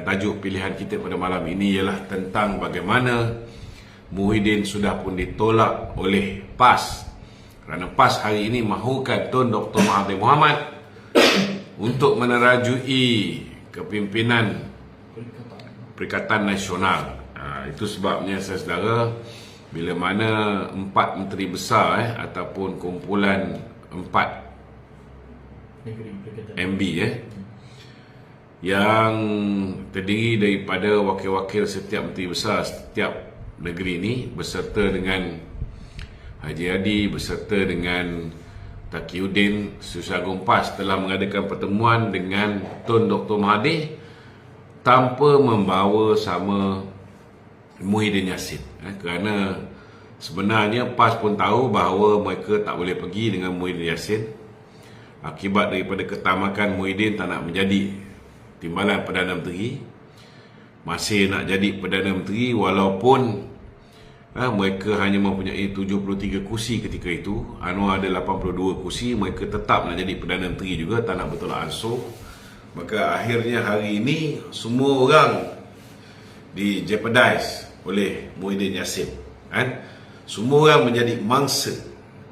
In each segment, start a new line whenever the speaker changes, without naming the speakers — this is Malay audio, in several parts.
tajuk pilihan kita pada malam ini ialah tentang bagaimana Muhyiddin sudah pun ditolak oleh PAS, kerana PAS hari ini mahukan Tun Dr. Mahathir Mohamad untuk menerajui kepimpinan Perikatan Nasional. Itu sebabnya saudara, bila mana 4 menteri besar ataupun kumpulan 4 MB yang terdiri daripada wakil-wakil setiap menteri besar setiap negeri ini beserta dengan Haji Hadi, beserta dengan Taqiyuddin Susah Agung PAS telah mengadakan pertemuan dengan Tun Dr. Mahathir tanpa membawa sama Muhyiddin Yassin. Kerana sebenarnya PAS pun tahu bahawa mereka tak boleh pergi dengan Muhyiddin Yassin akibat daripada ketamakan Muhyiddin tak nak menjadi Timbalan Perdana Menteri, masih nak jadi Perdana Menteri walaupun mereka hanya mempunyai 73 kursi ketika itu. Anwar ada 82 kursi, mereka tetap nak jadi Perdana Menteri juga, tak nak bertolak ansur. Maka akhirnya hari ini semua orang di jeopardize oleh Muhyiddin Yassin. Semua orang menjadi mangsa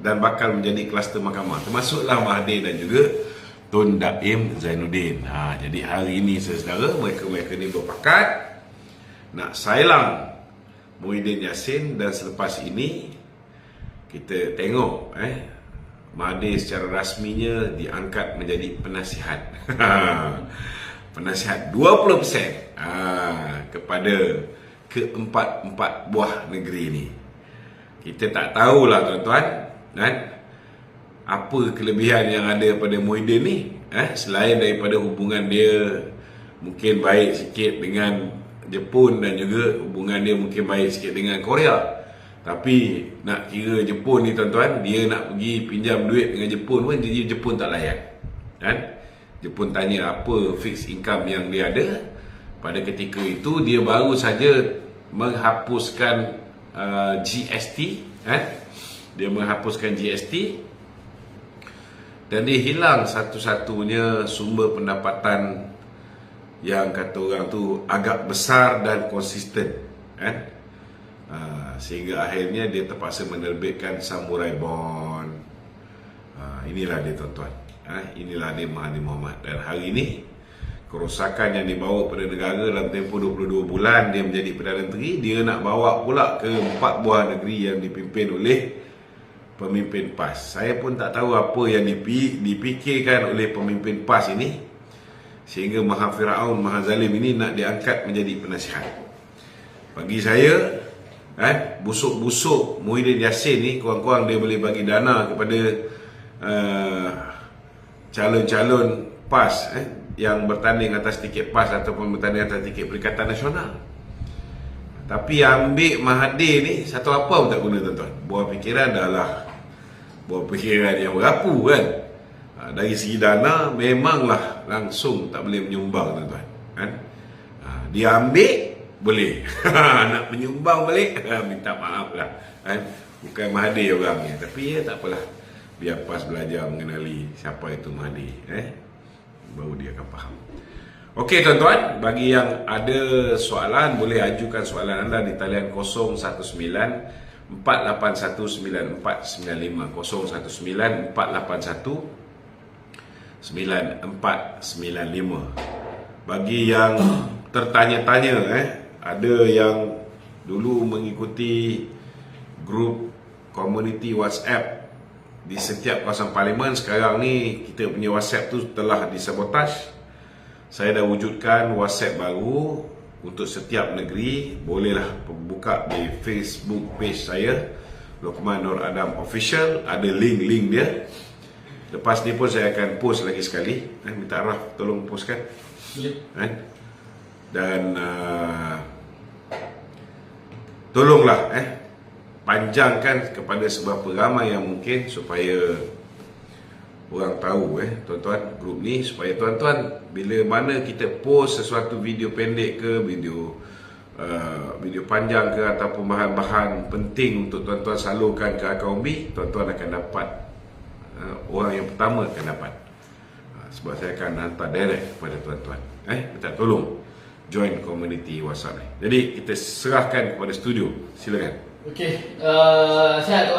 dan bakal menjadi kluster mahkamah, termasuklah Mahathir dan juga Tun Daim Zainuddin. Jadi hari ini saudara, mereka ni berpakat nak sailang Muhyiddin Yassin, dan selepas ini kita tengok Mahathir secara rasminya diangkat menjadi penasihat. Penasihat 20% kepada keempat buah negeri ini. Kita tak tahulah tuan-tuan, apa kelebihan yang ada pada Muhyiddin ni, selain daripada hubungan dia mungkin baik sikit dengan Jepun dan juga hubungan dia mungkin baik sikit dengan Korea. Tapi nak kira Jepun ni tuan-tuan, dia nak pergi pinjam duit dengan Jepun pun Jepun tak layan. Jepun tanya apa fixed income yang dia ada. Pada ketika itu dia baru saja menghapuskan GST. Dia menghapuskan GST dan dia hilang satu-satunya sumber pendapatan yang kata orang tu agak besar dan konsisten. Sehingga akhirnya dia terpaksa menerbitkan Samurai Bond. Inilah dia tuan-tuan, inilah dia Mahathir Mohamad. Dan hari ini kerosakan yang dibawa pada negara dalam tempoh 22 bulan dia menjadi Perdana Menteri, dia nak bawa pula ke 4 buah negeri yang dipimpin oleh pemimpin PAS. Saya pun tak tahu apa yang dipikirkan oleh pemimpin PAS ini sehingga Maha Firaun, Maha Zalim ini nak diangkat menjadi penasihat. Bagi saya, busuk-busuk Muhyiddin Yassin ni, kurang-kurang dia boleh bagi dana kepada calon-calon PAS yang bertanding atas tiket PAS ataupun bertanding atas tiket Perikatan Nasional. Tapi ambil Mahathir ni satu apa pun tak guna tuan-tuan. Buah fikiran adalah buah fikiran yang berapu dari segi dana memanglah langsung tak boleh menyumbang tuan-tuan. Dia ambil boleh, nak menyumbang balik minta maaf lah. Bukan Mahathir orang ni, tapi tak apalah, biar PAS belajar mengenali siapa itu Mahathir, baru dia akan faham. Okey tuan-tuan, bagi yang ada soalan boleh ajukan soalan anda di talian 019 481 9495, 019 481 9495. Bagi yang tertanya-tanya, ada yang dulu mengikuti grup komuniti WhatsApp di setiap kawasan parlimen, sekarang ni kita punya WhatsApp tu telah disabotaj. Saya dah wujudkan WhatsApp baru untuk setiap negeri. Bolehlah buka di Facebook page saya, Luqman Nur Adam Official, ada link-link dia. Lepas ni pun saya akan post lagi sekali. Minta Araf tolong postkan. Dan tolonglah panjangkan kepada seberapa ramai yang mungkin supaya orang tahu tuan-tuan grup ni, supaya tuan-tuan bila mana kita post sesuatu video pendek ke video panjang ke ataupun bahan-bahan penting untuk tuan-tuan salurkan ke akaun B, tuan-tuan akan dapat, orang yang pertama akan dapat. Sebab saya akan hantar direct kepada tuan-tuan. Minta tolong join community WhatsApp ni. Jadi kita serahkan kepada studio. Silakan.
Okey, sihat tu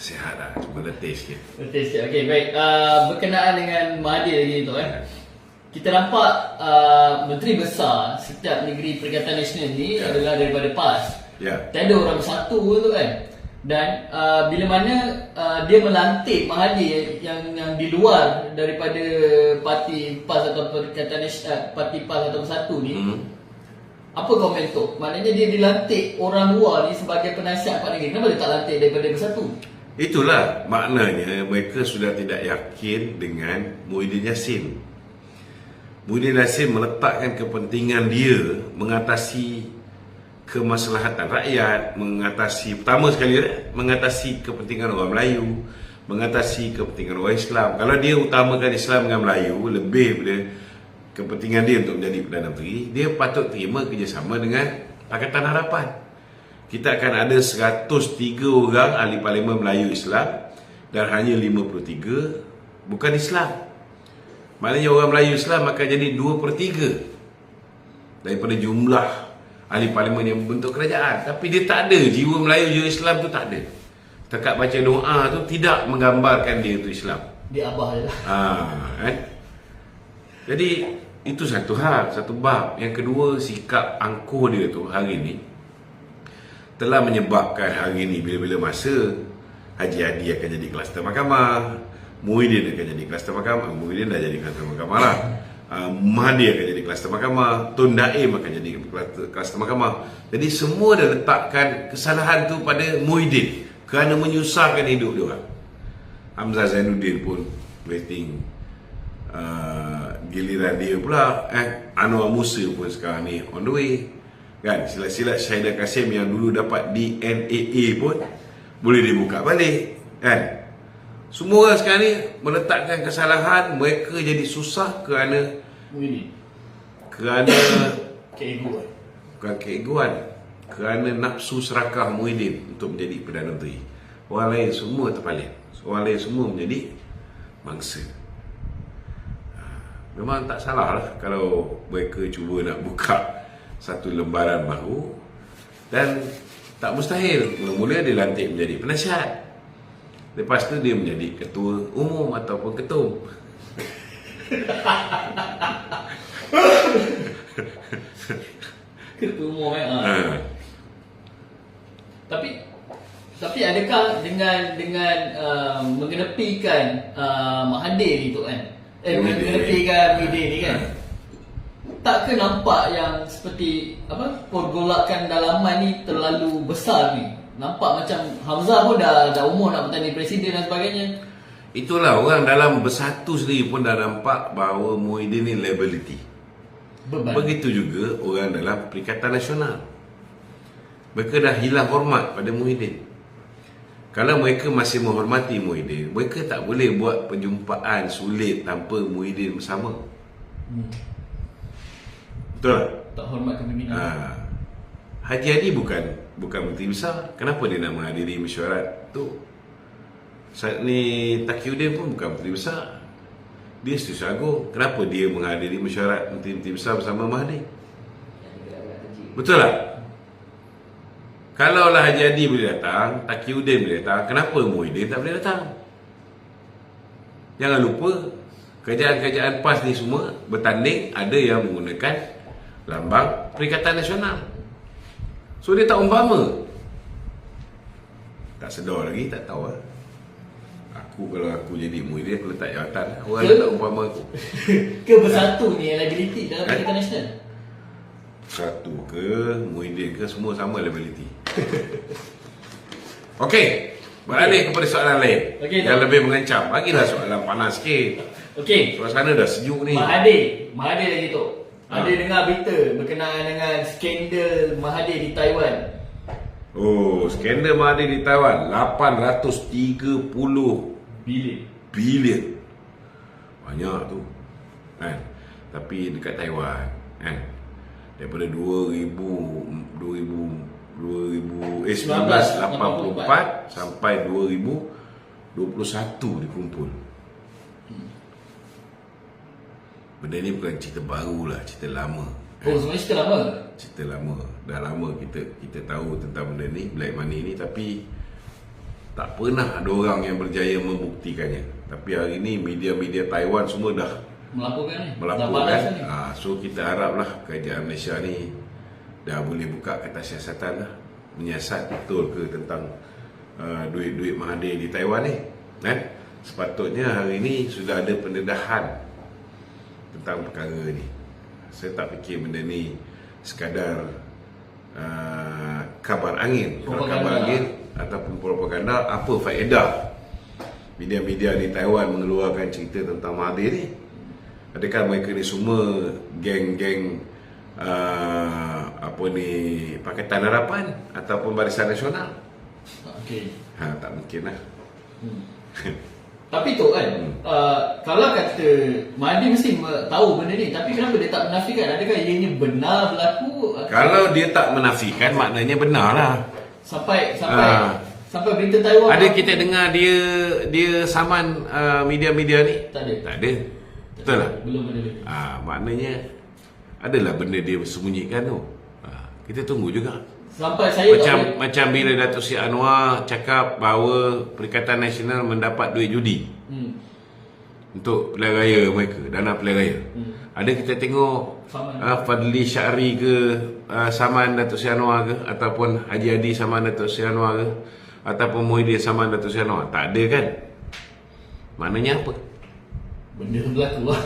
Sihat lah, cuma letih sikit.
Letih sikit. Okey, baik. Berkenaan dengan Mahathir lagi tu kita nampak Menteri Besar setiap negeri Perikatan Nasional ni adalah daripada PAS. Tiada orang bersatu tu kan. Dan bila mana dia melantik Mahathir yang di luar daripada parti PAS atau Perikatan Nasional, parti PAS atau Bersatu ni, apa komen tu? Maknanya dia dilantik orang luar ni sebagai penasihat Pak Negeri. Kenapa dia tak lantik daripada Bersatu?
Itulah maknanya mereka sudah tidak yakin dengan Muhyiddin Yassin. Muhyiddin Yassin meletakkan kepentingan dia mengatasi kemaslahatan rakyat, pertama sekali mengatasi kepentingan orang Melayu, mengatasi kepentingan orang Islam. Kalau dia utamakan Islam dengan Melayu lebih daripada kepentingan dia untuk menjadi Perdana Menteri, dia patut terima kerjasama dengan Pakatan Harapan. Kita akan ada 103 orang ahli parlimen Melayu Islam dan hanya 53 bukan Islam. Maknanya orang Melayu Islam akan jadi 2/3 daripada jumlah ahli parlimen yang membentuk kerajaan. Tapi dia tak ada, jiwa Melayu, jiwa Islam tu tak ada. Setakat baca doa tu tidak menggambarkan dia tu Islam.
Dia abah je lah.
Jadi itu satu hal, satu bab. Yang kedua, sikap angkuh dia tu hari ni telah menyebabkan hari ni bila-bila masa Haji Hadi akan jadi kluster mahkamah, Muhyiddin akan jadi kluster mahkamah, Muhyiddin dah jadi kluster mahkamah lah, Mahathir akan jadi kluster mahkamah, Tun Daim akan jadi kluster mahkamah. Jadi semua dah letakkan kesalahan tu pada Muhyiddin kerana menyusahkan hidup dia orang. Hamzah Zainuddin pun waiting giliran dia pula. Anwar Musa pun sekarang ni on the way kan. Silat-silat Syahidah Kasim yang dulu dapat DNAA pun boleh dibuka balik kan. Semua orang sekarang ni meletakkan kesalahan, mereka jadi susah kerana
keegoan.
Bukan keegoan, kerana nafsu serakah Muhyiddin untuk menjadi Perdana Menteri. Orang lain semua terpalit, orang lain semua menjadi mangsa. Memang tak salah lah kalau mereka cuba nak buka satu lembaran baru. Dan tak mustahil mula-mula dia lantik menjadi penasihat, lepas tu dia menjadi ketua umum ataupun ketum.
Ketua umum Tapi adakah dengan mengenepikan Mahathir itu kan, mengenepikan Muhyiddin ni kan, tak ke nampak yang seperti pergolakan dalaman ni terlalu besar ni? Nampak macam Hamzah pun dah umur nak bertanding presiden dan sebagainya.
Itulah, orang dalam Bersatu sendiri pun dah nampak bahawa Muhyiddin ni liability.
Beban.
Begitu juga orang dalam Perikatan Nasional. Mereka dah hilang hormat pada Muhyiddin. Kalau mereka masih menghormati Muhyiddin, mereka tak boleh buat perjumpaan sulit tanpa Muhyiddin bersama. Betul tak?
Tak hormat kepimpinan.
Haji Hadi bukan menteri besar. Kenapa dia nak menghadiri mesyuarat tu? Saat ni Taqiyuddin pun bukan menteri besar, dia Setiausaha Agung. Kenapa dia menghadiri mesyuarat menteri-menteri besar bersama Mahathir? Betul tak? Kalaulah Haji Hadi boleh datang, Taqiyuddin boleh datang, kenapa Muhyiddin tak boleh datang? Jangan lupa, kerajaan-kerajaan PAS ni semua bertanding, ada yang menggunakan lambang Perikatan Nasional. So dia tak umpama. Tak sedar lagi, tak tahu lah. Kalau aku jadi Muhyiddin, aku letak jawatan, orang tak umpama aku.
Ke Bersatu ni yang liability dalam Perikatan Nasional?
Satu ke Muhyiddin ke, semua sama liability. Okey, beralih kepada soalan lain yang lebih mengancam. Bagilah soalan panas sikit.
Okey,
suasana dah sejuk ni.
Mahathir lagi tu. Ada dengar berita berkenaan dengan skandal Mahathir di Taiwan.
Oh, skandal Mahathir di Taiwan 830 bilion. Banyak tu kan. Tapi dekat Taiwan kan, daripada 1984 sampai 2021 dikumpul. benda ni bukan cerita baru lah, cerita lama.
Oh, sebenarnya cerita lama?
Cerita lama. Dah lama kita tahu tentang benda ni, black money ni, tapi tak pernah ada orang yang berjaya membuktikannya. Tapi hari ni media-media Taiwan semua dah melaporkan. So kita haraplah kerajaan Malaysia ni dah boleh buka kertas siasatan lah, menyiasat betul ke tentang duit-duit Mahathir di Taiwan ni, kan? Sepatutnya hari ni sudah ada pendedahan tentang perkara ni. Saya tak fikir benda ni sekadar kabar angin, ataupun propaganda. Apa faedah media-media di Taiwan mengeluarkan cerita tentang Mahathir ni? Adakah mereka ni semua geng-geng Pakatan Harapan ataupun Barisan Nasional? Tak mungkin lah.
Tapi tu kan, kalau kata Mahathir mesti tahu benda ni, tapi kenapa dia tak menafikan? Adakah ianya benar berlaku?
Kalau dia tak menafikan, maknanya benar lah.
Sampai berita Taiwan.
Ada kita dengar dia saman media-media ni?
Tak ada.
Betul lah?
Belum ada.
Maknanya adalah benda dia sembunyikan tu. Kita tunggu juga.
Sampai saya
macam bila Datuk Seri Anwar cakap bahawa Perikatan Nasional mendapat duit judi untuk pilihan raya mereka, dana pilihan raya. Ada kita tengok Fadli Syahri ke saman Datuk Seri Anwar ke, ataupun Haji Adi saman Datuk Seri Anwar ke, ataupun Muhyiddin saman Datuk Seri Anwar? Tak ada kan? Maknanya apa?
Benda berlaku lah.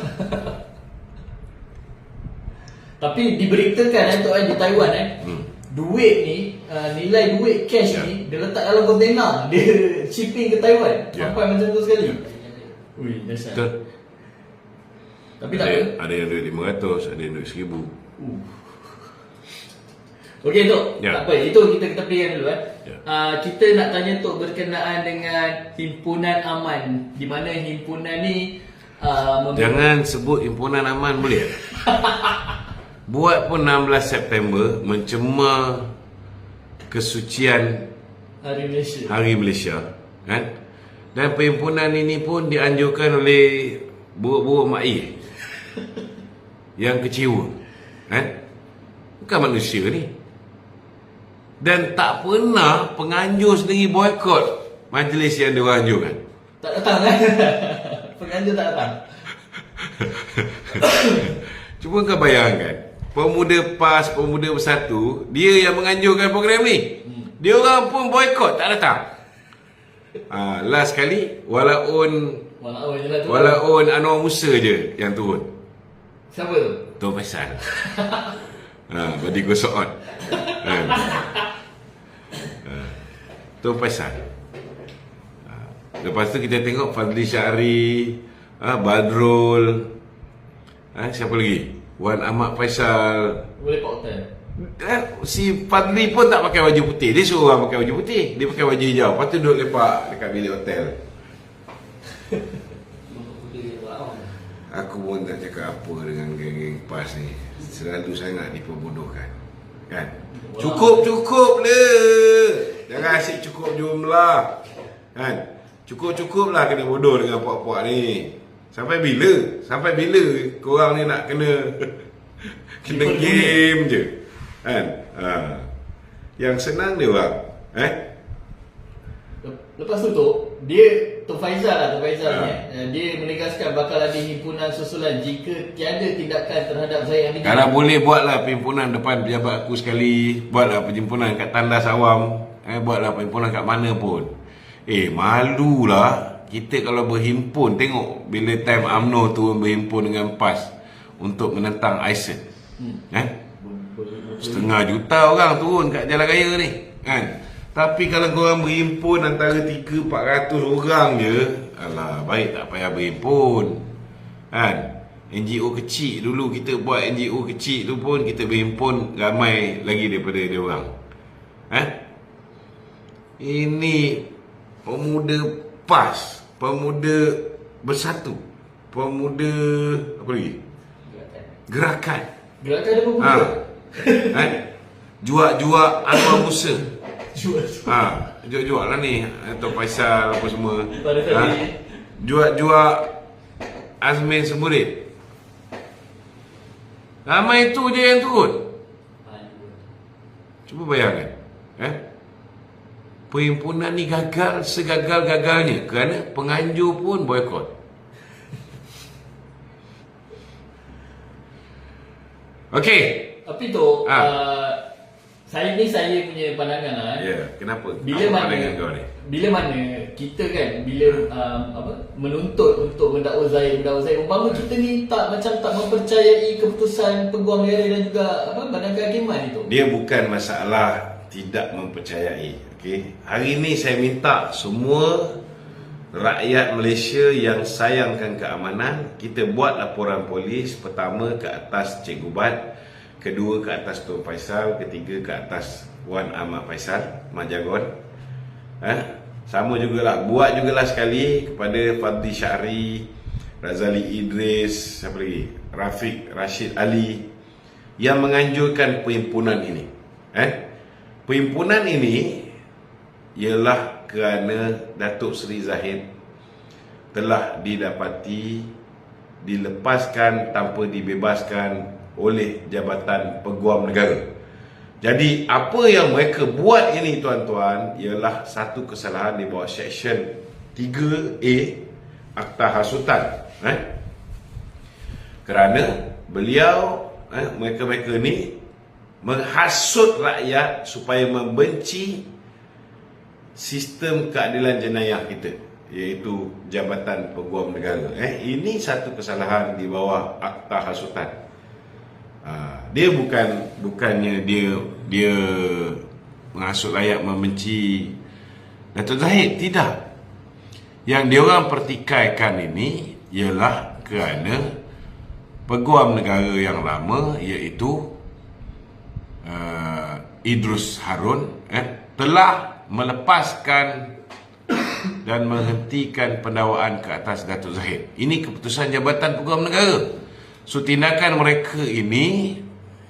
Tapi diberitakan di Taiwan duit ni, nilai duit cash ni dia letak dalam kontena, dia shipping ke Taiwan. Sampai macam tu sekali. Ui, dahsyat. Tapi tak
ada yang duit 500, ada yang duit 1000.
Okey Tok, tak apa, itu kita ketepikan dulu kita nak tanya Tok berkenaan dengan Himpunan Aman, di mana himpunan ni
jangan sebut Himpunan Aman, boleh? Buat pun 16 September mencemar kesucian Hari Malaysia, kan? Dan perhimpunan ini pun dianjurkan oleh buruk-buruk Mak yang kecewa, kan? Bukan manusia ni. Dan tak pernah penganjur sendiri boykot majlis yang diorang anjurkan.
Tak datang kan? Penganjur tak datang.
Cuba kau bayangkan, Pemuda PAS, Pemuda Bersatu, dia yang menganjurkan program ni. Dia orang pun boykot, tak datang. Last kali walaun Anwar Musa je yang turun.
Siapa tu?
Tuan Faisal. Badi gosok on. Tuan Faisal. Lepas tu kita tengok Fadli Syahri, Badrul, siapa lagi? Wan Ahmad Faisal.
Boleh Pak Hotel.
Si Fadli pun tak pakai baju putih. Dia suruh orang pakai baju putih. Dia pakai baju hijau. Lepas tu duduk lepak dekat bilik hotel. Aku pun tak cakap apa dengan geng-geng PAS ni. Selalu sangat diperbodohkan, kan? Cukup le. Jangan asyik cukup jumlah, kan? Cukup lah kena bodoh dengan puak-puak ni. Sampai bila korang ni nak kena game je, kan? Yang senang dia orang.
Lepas tu Tok Faizal ni, dia menegaskan bakal ada himpunan susulan jika tiada tindakan terhadap Zahid Hamidi.
Kalau boleh buatlah perhimpunan depan pejabat aku sekali. Buatlah perhimpunan kat Tandas Awam. Buatlah perhimpunan kat mana pun. Malulah kita kalau berhimpun. Tengok bila time UMNO turun berhimpun dengan PAS untuk menentang ISIL. 500,000 orang turun kat jalan raya ni, kan? Tapi kalau korang berhimpun antara 300-400 orang je, alah, baik tak payah berhimpun, kan? NGO kecil dulu kita buat, NGO kecil tu pun kita berhimpun ramai lagi daripada dia orang. Ini pemuda PAS, pemuda Bersatu, pemuda apa lagi? Gerakan
ada pemuda.
Juak-juak Anwar Musa. Juak-juak lah ni Tok Faisal apa semua. Juak-juak Azmin Semurid. Ramai itu je yang turun. Cuba bayangkan. Perhimpunan ni gagal segagal-gagalnya kerana penganjur pun boykot. Okey.
Tapi tu, saya punya pandangan lah.
Ya, kenapa?
Bila
apa
mana
pandangan kau ni?
Bila mana kita kan menuntut untuk mendakwa Zahid, umpama kita ni tak mempercayai keputusan Peguam Negara dan juga Badan Kehakiman itu.
Dia bukan masalah tidak mempercayai. Okey. Hari ini saya minta semua rakyat Malaysia yang sayangkan keamanan, kita buat laporan polis, pertama ke atas Cikgu Bat, kedua ke atas Tun Faisal, ketiga ke atas Wan Ahmad Faisal, Mak Jagon. Sama jugalah, buat jugalah sekali kepada Fadli Syahri, Razali Idris, siapa lagi? Rafiq Rashid Ali yang menganjurkan perhimpunan ini. Perhimpunan ini ialah kerana Datuk Seri Zahid telah didapati dilepaskan tanpa dibebaskan oleh Jabatan Peguam Negara. Jadi apa yang mereka buat ini tuan-tuan ialah satu kesalahan di bawah Seksyen 3A Akta Hasutan. Kerana beliau, mereka-mereka ni menghasut rakyat supaya membenci sistem keadilan jenayah kita, iaitu Jabatan Peguam Negara. Ini satu kesalahan di bawah Akta Hasutan. Dia bukannya dia menghasut rakyat membenci Datuk Zahid, tidak. Yang diorang pertikaikan ini ialah kerana Peguam Negara yang lama, iaitu Idrus Harun, telah melepaskan dan menghentikan pendakwaan ke atas Datuk Zahid. Ini keputusan Jabatan Peguam Negara. So tindakan mereka ini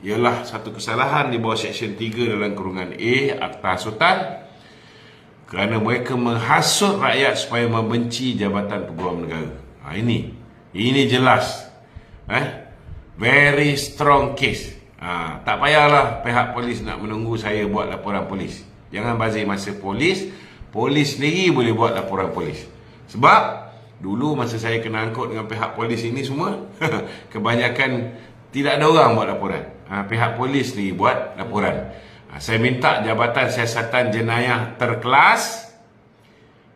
ialah satu kesalahan di bawah Seksyen 3 dalam kurungan A Akta Hasutan, kerana mereka menghasut rakyat supaya membenci Jabatan Peguam Negara. Ini jelas, very strong case. Tak payahlah pihak polis nak menunggu saya buat laporan polis. Jangan bazir masa polis sendiri boleh buat laporan polis. Sebab dulu masa saya kena angkut dengan pihak polis ini semua, kebanyakan tidak ada orang buat laporan. Pihak polis ni buat laporan. Saya minta Jabatan Siasatan Jenayah terkelas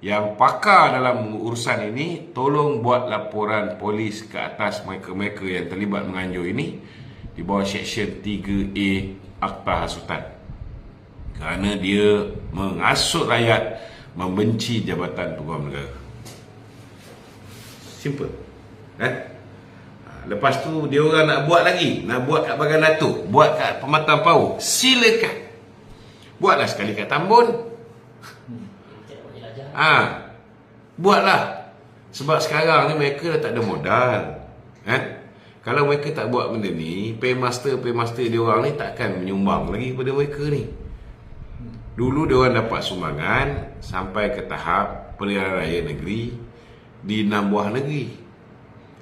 yang pakar dalam urusan ini, tolong buat laporan polis ke atas mereka-mereka yang terlibat menganjur ini di bawah Seksyen 3A Akta Hasutan. Kerana dia menghasut rakyat membenci Jabatan Peguam Negara. Simple. Lepas tu dia orang nak buat lagi, nak buat kat Bagan Datuk, buat kat Pematang Pau, silakan. Buatlah sekali kat Tambun. Buatlah. Sebab sekarang ni mereka dah tak ada modal. Kalau mereka tak buat benda ni, paymaster dia orang ni takkan menyumbang lagi kepada mereka ni. Dulu dia orang dapat sumbangan sampai ke tahap pilihan raya negeri di 6 buah negeri.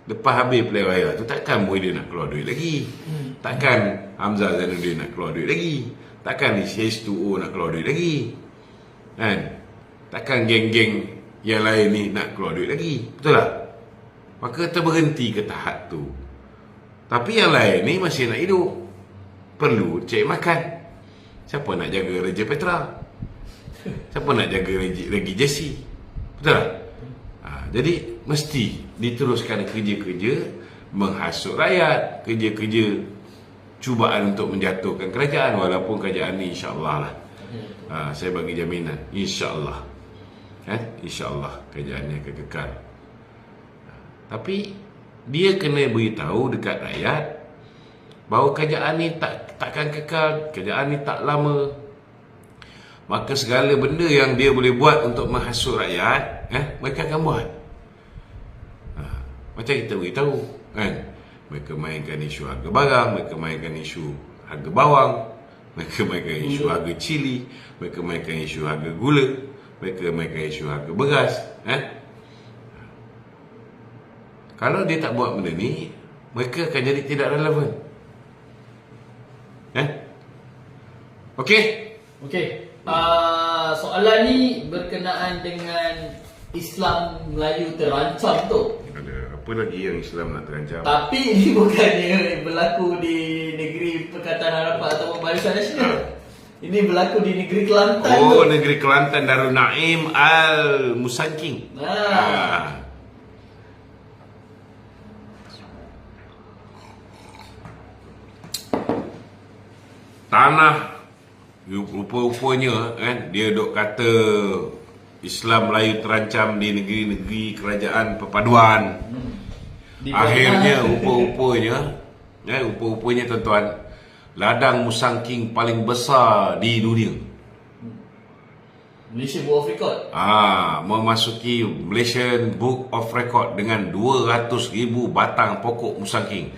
Lepas habis pilihan raya tu, takkan boleh dia nak keluar duit lagi. Takkan Hamzah Zainuddin nak keluar duit lagi. Takkan H2O nak keluar duit lagi. Takkan geng-geng yang lain ni nak keluar duit lagi. Betul tak? Maka terberhenti ke tahap tu. Tapi yang lain ni masih nak hidup, perlu cek makan. Siapa nak jaga Raja Petra? Siapa nak jaga Regi Jesse? Betul tak? Jadi mesti diteruskan kerja-kerja menghasut rakyat, kerja-kerja cubaan untuk menjatuhkan kerajaan. Walaupun kerajaan ni insya-Allah lah, saya bagi jaminan, insya-Allah, insya-Allah kerajaan ni akan kekal. Tapi dia kena beritahu dekat rakyat bahawa kerajaan ni takkan kekal, kerajaan ni tak lama. Maka segala benda yang dia boleh buat untuk menghasut rakyat, mereka akan buat. Macam kita beritahu, mereka mainkan isu harga barang, mereka mainkan isu harga bawang, mereka mainkan isu harga cili, mereka mainkan isu harga gula, mereka mainkan isu harga beras. Kalau dia tak buat benda ni, mereka akan jadi tidak relevan. Okey.
Okey. Soalan ni berkenaan dengan Islam Melayu terancam tu.
Ada apa lagi yang Islam nak terancam?
Tapi ini bukannya berlaku di negeri Perkataan Harapan atau Barisan Nasional. Ini berlaku di negeri Kelantan.
Oh,
tu.
negeri Kelantan, Darul Naim Al-Musangking. Tanah rupa-rupanya kan, dia dok kata Islam Melayu terancam di negeri-negeri kerajaan perpaduan. Akhirnya rupa-rupanya tuan-tuan, ladang musangking paling besar di dunia,
Malaysia Book of Record.
memasuki Malaysian Book of Record dengan 200,000 batang pokok musangking.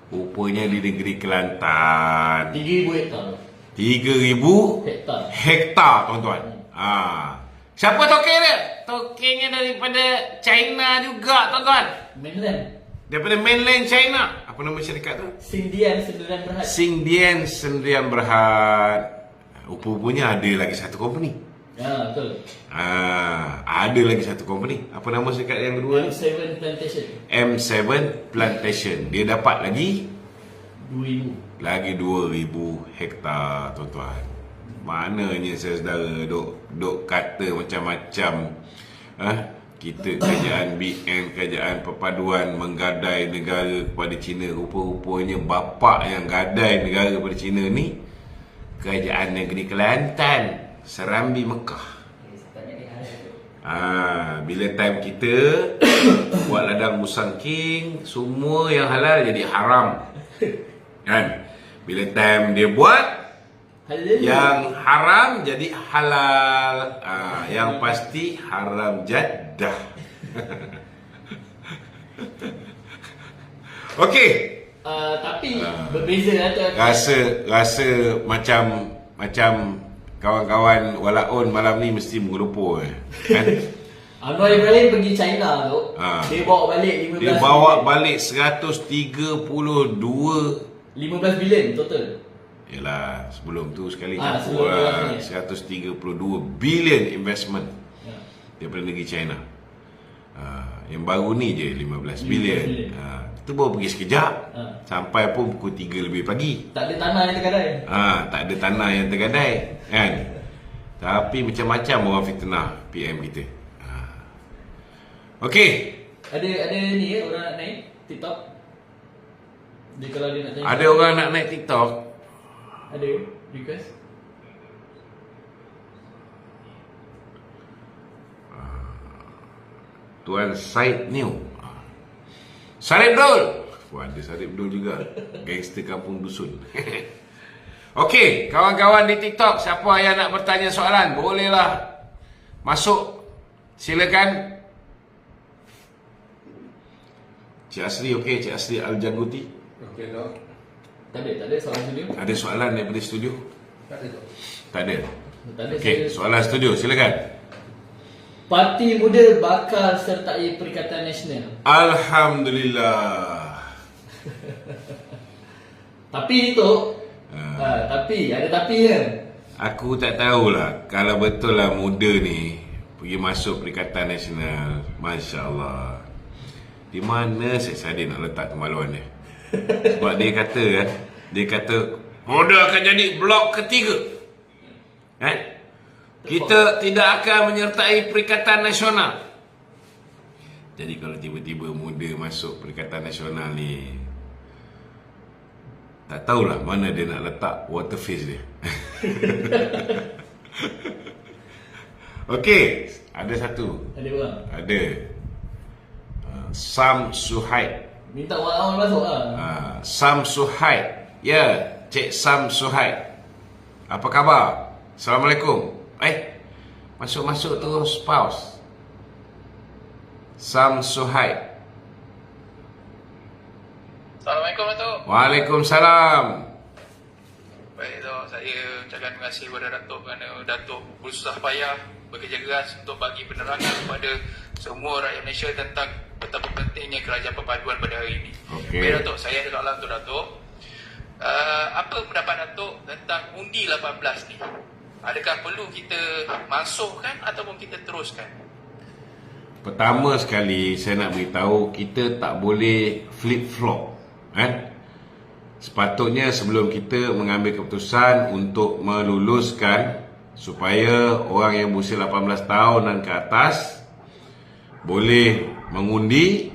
Rupanya di negeri Kelantan.
3,000 hektar.
3,000
Hektar.
hektar, tuan-tuan. Siapa token dia? Tokennya daripada China juga, tuan-tuan.
Mainland.
Daripada mainland China. Apa nama syarikat tu?
Sindian Sendirian Berhad.
Singdian Sendirian Berhad. Rupa-rupanya ada lagi satu company.
Betul.
Ada lagi satu company. Apa nama syarikat yang kedua?
M7 Plantation.
M7 Plantation. Dia dapat lagi
2,000.
lagi 2,000 hektar, tuan-tuan. Maknanya saudara dok kata macam-macam. Kita kerajaan BN, kerajaan perpaduan menggadai negara kepada China. Rupa-rupanya bapa yang gadai negara kepada China ni kerajaan negeri Kelantan, Serambi Mekah. Bila time kita buat ladang musangking, semua yang halal jadi haram. Kan? Bila time dia buat
Halal.
yang haram jadi halal. Yang pasti haram jadah. Okey.
Tapi berbeza lah tu.
Rasa macam kawan-kawan walaun malam ni mesti mengelupur kan?
Anwar Ibrahim pergi China tu. Dia bawa balik 15
Dia bawa balik 15
bilion total.
Yalah, sebelum tu sekali
sebelum
campur
tu
132 bilion investment daripada negeri China. Yang baru ni je 15 bilion. Kita baru pergi sekejap. Sampai pun pukul 3 lebih pagi.
Tak ada tanah yang tergadai.
Tak ada tanah yang tergadai kan. Tapi macam-macam orang fitnah PM kita. Okey.
Ada ni orang nak naik TikTok. Dia kalau dia nak tanya.
Ada orang nak naik TikTok.
Ada request.
Tuan Said New. Sarip Dul. Ada Sarip Dul juga. Gangster kampung dusun. Okey, kawan-kawan di TikTok, siapa yang nak bertanya soalan, bolehlah masuk. Silakan. Cik Asri okey, Cik Asri Al-Jaguti.
Okey, dok.
Tak ada soalan studio.
Ada soalan daripada studio?
Tak ada, dok.
Tak ada.
Tak ada.
Okey, soalan studio, silakan.
Parti Muda bakal sertai Perikatan Nasional.
Alhamdulillah.
Tapi itu tapi ada tapinya.
Aku tak tahulah kalau betul lah muda ni pergi masuk Perikatan Nasional. Masya Allah. Di mana Syed Sadin nak letak kemaluan dia? Sebab dia kata muda akan jadi blok ketiga. Kita tidak akan menyertai Perikatan Nasional. Jadi kalau tiba-tiba muda masuk Perikatan Nasional ni, tak tahulah mana dia nak letak water face dia. Okey, ada satu.
Ada orang.
Ada. Sam Suhaib.
Minta orang awal masuk
Sam Suhaib. Ya, Cik Sam Suhaib. Apa khabar? Assalamualaikum. Masuk-masuk terus pause. Sam Suhaib.
Assalamualaikum Datuk.
Waalaikumsalam.
Baik Datuk, saya ucapkan terima kasih kepada Datuk kerana Datuk berusaha payah bekerja keras untuk bagi penerangan kepada semua rakyat Malaysia tentang betapa pentingnya kerajaan perpaduan pada hari ini.
Okey.
Baik Datuk, saya ada soalan untuk Datuk. Apa pendapat Datuk tentang undi 18 ni? Adakah perlu kita masukkan ataupun kita teruskan?
Pertama sekali saya nak beritahu, kita tak boleh flip-flop, kan? Sepatutnya sebelum kita mengambil keputusan untuk meluluskan supaya orang yang berusia 18 tahun dan ke atas boleh mengundi,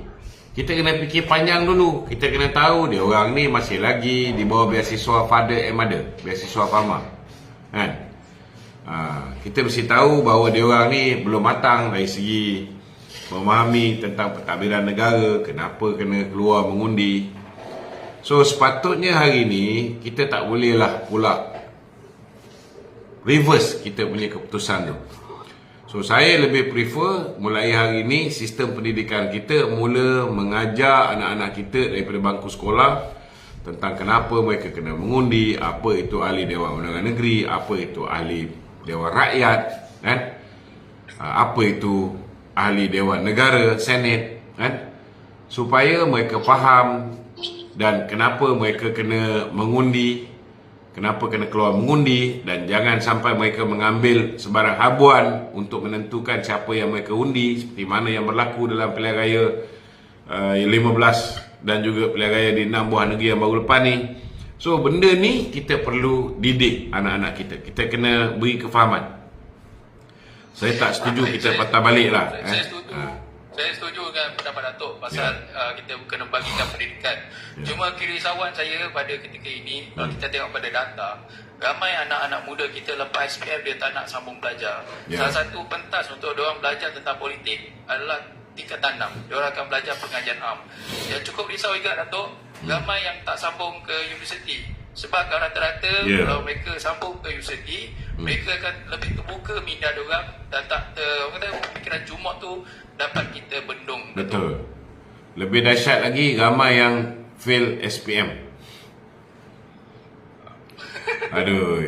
kita kena fikir panjang dulu. Kita kena tahu dia orang ni masih lagi di bawah beasiswa father and mother, beasiswa FAMA, kan? Kita mesti tahu bahawa dia orang ni belum matang dari segi memahami tentang pentadbiran negara, kenapa kena keluar mengundi. So sepatutnya hari ni kita tak bolehlah pula reverse kita punya keputusan tu. So saya lebih prefer mulai hari ni sistem pendidikan kita mula mengajar anak-anak kita daripada bangku sekolah tentang kenapa mereka kena mengundi, apa itu ahli Dewan Undangan Negeri, apa itu ahli Dewan Rakyat, kan? Apa itu ahli Dewan Negara, Senate, kan? Supaya mereka faham dan kenapa mereka kena mengundi, kenapa kena keluar mengundi, dan jangan sampai mereka mengambil sebarang habuan untuk menentukan siapa yang mereka undi, seperti mana yang berlaku dalam pilihan raya 15 dan juga pilihan raya di 6 buah negeri yang baru lepas ni. So benda ni kita perlu didik anak-anak kita. Kita kena beri kefahaman. Saya tak setuju kita patah balik lah.
Saya setuju dengan pendapat Datuk pasal kita kena bagikan pendidikan. Cuma kerisauan saya pada ketika ini, kalau kita tengok pada data, ramai anak-anak muda kita lepas SPM dia tak nak sambung belajar. Salah satu pentas untuk diorang belajar tentang politik adalah tingkatan 6. Diorang akan belajar pengajian am. Yang cukup risau juga Datuk, ramai yang tak sambung ke universiti. Sebab kalau rata-rata kalau mereka sambung ke universiti, mereka akan lebih terbuka minda diorang dan tak orang kata pemikiran jumuk tu dapat kita bendung.
Betul. Lebih dahsyat lagi, ramai yang fail SPM. Aduh,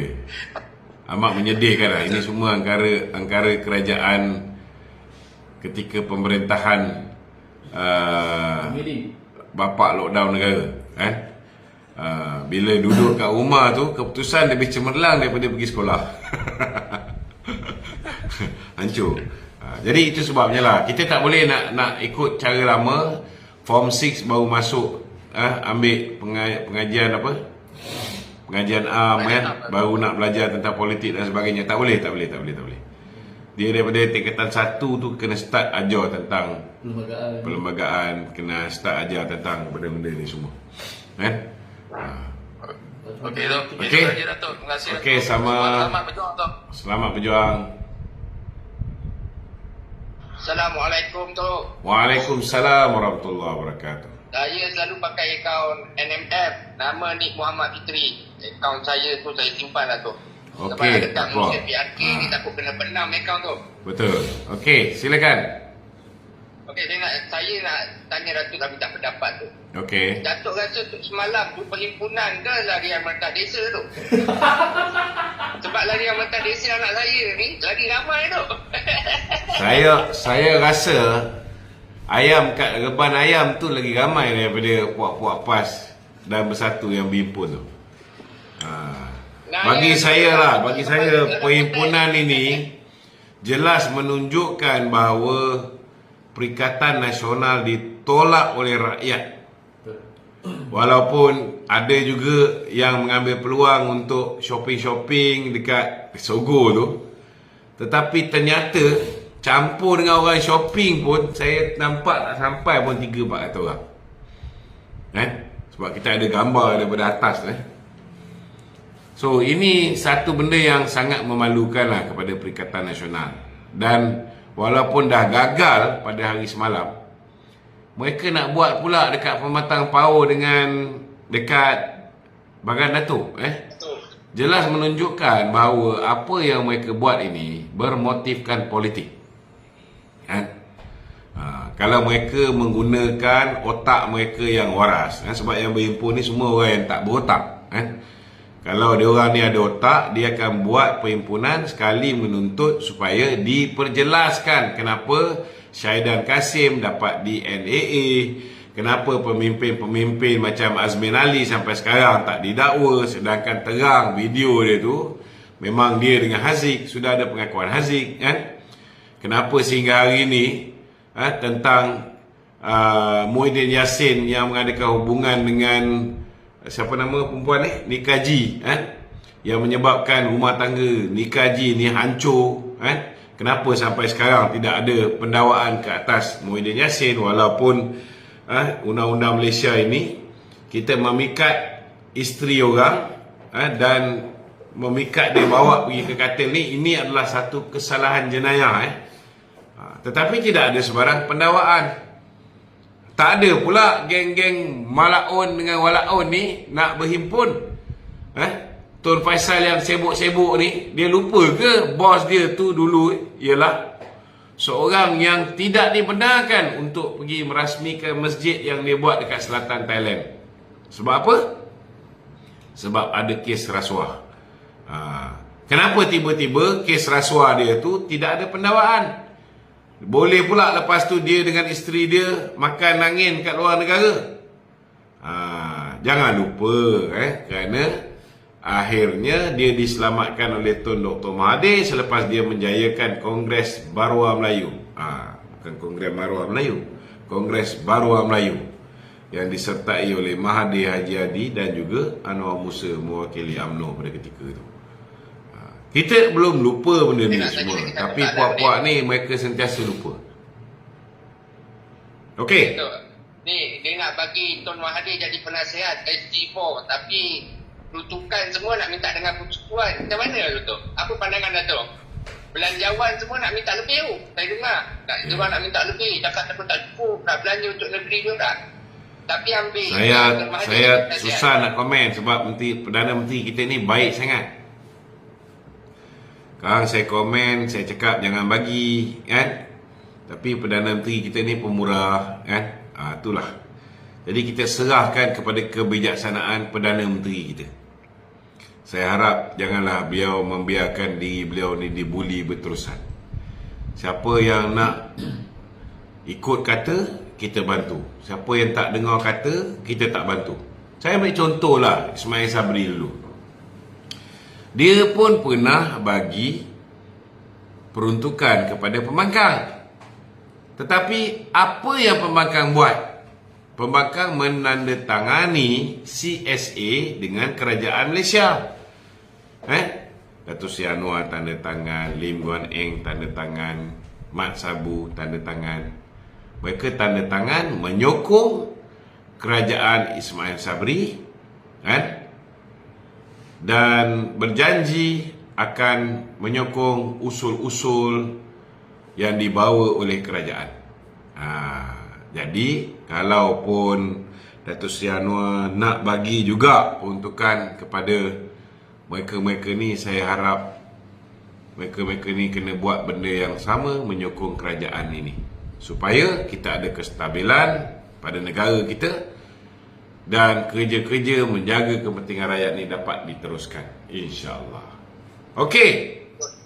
amat menyedihkan lah. Ini semua angkara kerajaan ketika pemerintahan bapa lockdown negara, kan? Bila duduk kat rumah tu, keputusan lebih cemerlang daripada pergi sekolah. Hancur. Jadi itu sebabnya lah kita tak boleh nak ikut cara lama. Form 6 baru masuk ambil pengajian apa? Pengajian am, kan? Baru nak belajar tentang politik dan sebagainya. Tak boleh. Dia daripada tingkatan 1 tu kena start ajar tentang perlembagaan, kena start ajar tentang benda-benda ni semua, kan?
Okey, Datuk. Terima kasih.
Okey, sama.
Selamat berjuang, Datuk.
Selamat berjuang.
Assalamualaikum, Tok.
Waalaikumsalam warahmatullahi wabarakatuh.
Saya selalu pakai akaun NMF. Nama Nik Muhammad Fitri. Akaun saya tu saya simpan lah, Tok. Sebab
Okey,
ada kat
apa?
Malaysia PRK ni takut kena benam akaun tu.
Betul. Okey, silakan.
Okey, saya nak tanya Datuk nak minta pendapat tu.
Okey.
Datuk rasa tu semalam tu perhimpunan ke larian Melantang Desa tu? Sebab larian Melantang Desa anak saya ni lagi ramai tu.
Saya rasa ayam kat reban ayam tu lagi ramai daripada puak-puak PAS dan Bersatu yang berhimpun tu. Bagi saya perhimpunan ini jelas menunjukkan bahawa Perikatan Nasional ditolak oleh rakyat. Walaupun ada juga yang mengambil peluang untuk shopping-shopping dekat Sogo tu, tetapi ternyata campur dengan orang shopping pun saya nampak tak sampai pun 3-4 orang, kan? Sebab kita ada gambar daripada atas, So ini satu benda yang sangat memalukan lah kepada Perikatan Nasional. Dan walaupun dah gagal pada hari semalam, mereka nak buat pula dekat Pematang Power dengan dekat Bagan Datuk. Jelas menunjukkan bahawa apa yang mereka buat ini bermotifkan politik. Kalau mereka menggunakan otak mereka yang waras, sebab yang berhimpun ni semua orang yang tak berotak. Kalau dia orang ni ada otak, dia akan buat perhimpunan sekali menuntut supaya diperjelaskan kenapa Syahidan Kasim dapat di NAA, kenapa pemimpin-pemimpin macam Azmin Ali sampai sekarang tak didakwa, sedangkan terang video dia tu memang dia dengan Haziq, sudah ada pengakuan Haziq kan. Kenapa sehingga hari ini tentang Muhyiddin Yassin yang mengadakan hubungan dengan siapa nama perempuan ni, Nikaji yang menyebabkan rumah tangga Nikaji ni hancur kenapa sampai sekarang tidak ada pendakwaan ke atas Muhyiddin Yassin, walaupun undang-undang Malaysia ini kita memikat isteri orang dan memikat dia bawa pergi ke katil ni, ini adalah satu kesalahan jenayah tetapi tidak ada sebarang pendakwaan. Tak ada pula geng-geng Malaun dengan Walaun ni nak berhimpun. Tun Faisal yang sibuk-sibuk ni, dia lupa ke bos dia tu dulu ialah seorang yang tidak dibenarkan untuk pergi merasmikan masjid yang dia buat dekat selatan Thailand. Sebab apa? Sebab ada kes rasuah. Kenapa tiba-tiba kes rasuah dia tu tidak ada pendakwaan? Boleh pula lepas tu dia dengan isteri dia makan angin kat luar negara. Jangan lupa kerana akhirnya dia diselamatkan oleh Tun Dr. Mahathir selepas dia menjayakan Kongres Baruah Melayu. Bukan Kongres Baruah Melayu, Kongres Baruah Melayu yang disertai oleh Mahathir Haji Hadi dan juga Anwar Musa mewakili UMNO pada ketika itu. Kita belum lupa benda ni semua, tapi puak-puak ni mereka sentiasa lupa. Okey.
Ni dia nak bagi Tun Mahathir jadi penasihat SG4, tapi rutukan semua nak minta dengan persekutuan. Macam mana tu? Apa pandangan Dato'? Belanjawan semua nak minta lebih tu. Saya dengar. Diorang nak minta lebih. Cakap tak cukup. Nak belanja untuk negeri juga. Tapi ambil.
Saya susah nak komen sebab Perdana Menteri kita ni baik sangat. Sekarang saya komen, saya cakap jangan bagi kan. Tapi Perdana Menteri kita ni pemurah kan. Itulah. Jadi kita serahkan kepada kebijaksanaan Perdana Menteri kita. Saya harap janganlah beliau membiarkan diri beliau ni dibuli berterusan. Siapa yang nak ikut kata, kita bantu. Siapa yang tak dengar kata, kita tak bantu. Saya ambil contohlah Ismail Sabri dulu. Dia pun pernah bagi peruntukan kepada pembangkang. Tetapi apa yang pembangkang buat? Pembangkang menandatangani CSA dengan kerajaan Malaysia. Datuk Seri Anwar tanda tangan, Lim Guan Eng tanda tangan, Mat Sabu tanda tangan. Mereka tanda tangan menyokong kerajaan Ismail Sabri dan berjanji akan menyokong usul-usul yang dibawa oleh kerajaan. Jadi kalaupun Datuk Seri Anwar nak bagi juga peruntukan kepada mereka-mereka ni, saya harap mereka-mereka ni kena buat benda yang sama, menyokong kerajaan ini supaya kita ada kestabilan pada negara kita dan kerja-kerja menjaga kepentingan rakyat ni dapat diteruskan, insya-Allah. Okey.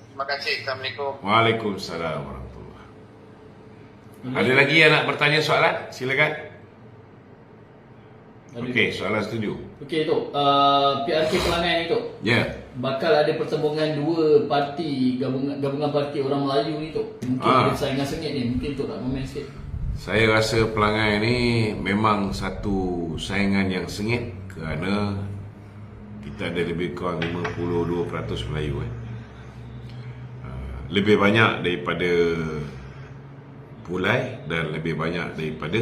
Terima kasih. Assalamualaikum.
Waalaikumsalam warahmatullahi. Ada lagi yang nak bertanya soalan? Silakan. Okey, soalan setuju.
Okey tu, PRK Pelangai ni tu.
Ya.
Bakal ada pertembungan dua parti, gabungan parti orang Melayu ni tu. Mungkin ada saingan sengit ni, mungkin tu nak komen sikit.
Saya rasa Pelangai ni memang satu saingan yang sengit kerana kita ada lebih kurang 52% Melayu lebih banyak daripada Pulai dan lebih banyak daripada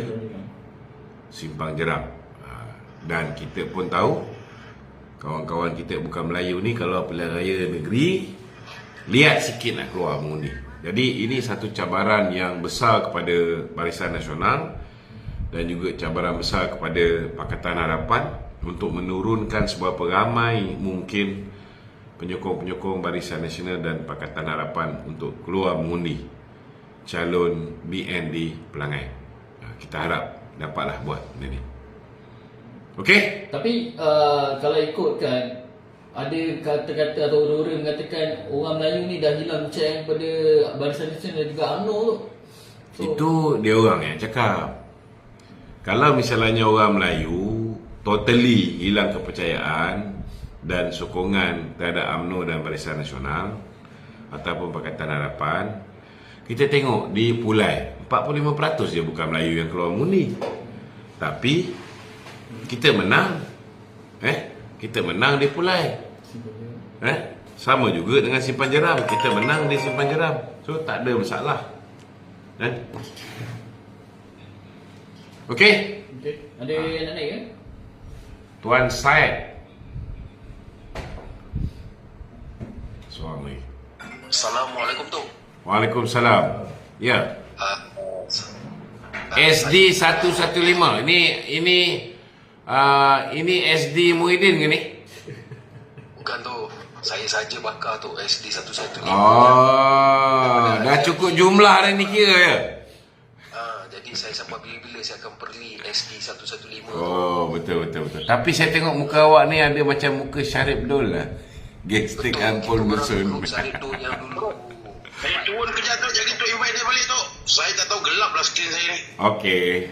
Simpang Jeram. Dan kita pun tahu kawan-kawan kita bukan Melayu ni kalau pilihan raya negeri lihat sikit nak keluar mengundi. Jadi ini satu cabaran yang besar kepada Barisan Nasional dan juga cabaran besar kepada Pakatan Harapan untuk menurunkan seberapa ramai mungkin penyokong-penyokong Barisan Nasional dan Pakatan Harapan untuk keluar mengundi calon BN di Pelangai. Kita harap dapatlah buat benda ni. Okey?
Tapi kalau ikutkan, ada kata-kata atau orang-orang mengatakan orang Melayu ni dah hilang percayaan kepada Barisan Nasional dan juga UMNO tu.
Itu dia orang yang cakap. Kalau misalnya orang Melayu totally hilang kepercayaan dan sokongan terhadap UMNO dan Barisan Nasional ataupun Pakatan Harapan, kita tengok di Pulai 45% je bukan Melayu yang keluar mengundi. Tapi kita menang. Kita menang di Pulai. Sama juga dengan Simpan Jeram, kita menang di Simpan Jeram. So tak ada masalah. Okey.
Ada nak naik ke?
Tuan Syed.
Assalamualaikum tu.
Waalaikumsalam. Ya. SD 115. Ini SD Muhyiddin ke ni?
Bukan tu. Saya saja bakar tu SD 115.
Dah cukup jumlah dah ni kira ya.
Jadi saya sampai bila-bila saya akan pergi SD 115.
Oh, betul. Tapi saya tengok muka awak ni ada macam muka Syarif Dol lah. Gangster Ampol Musun.
Syarif Dol yang dulu.
Saya turun kejap tu, jadi tu invite dia balik tu. Saya tak tahu, gelap lah skrin saya ni.
Okey.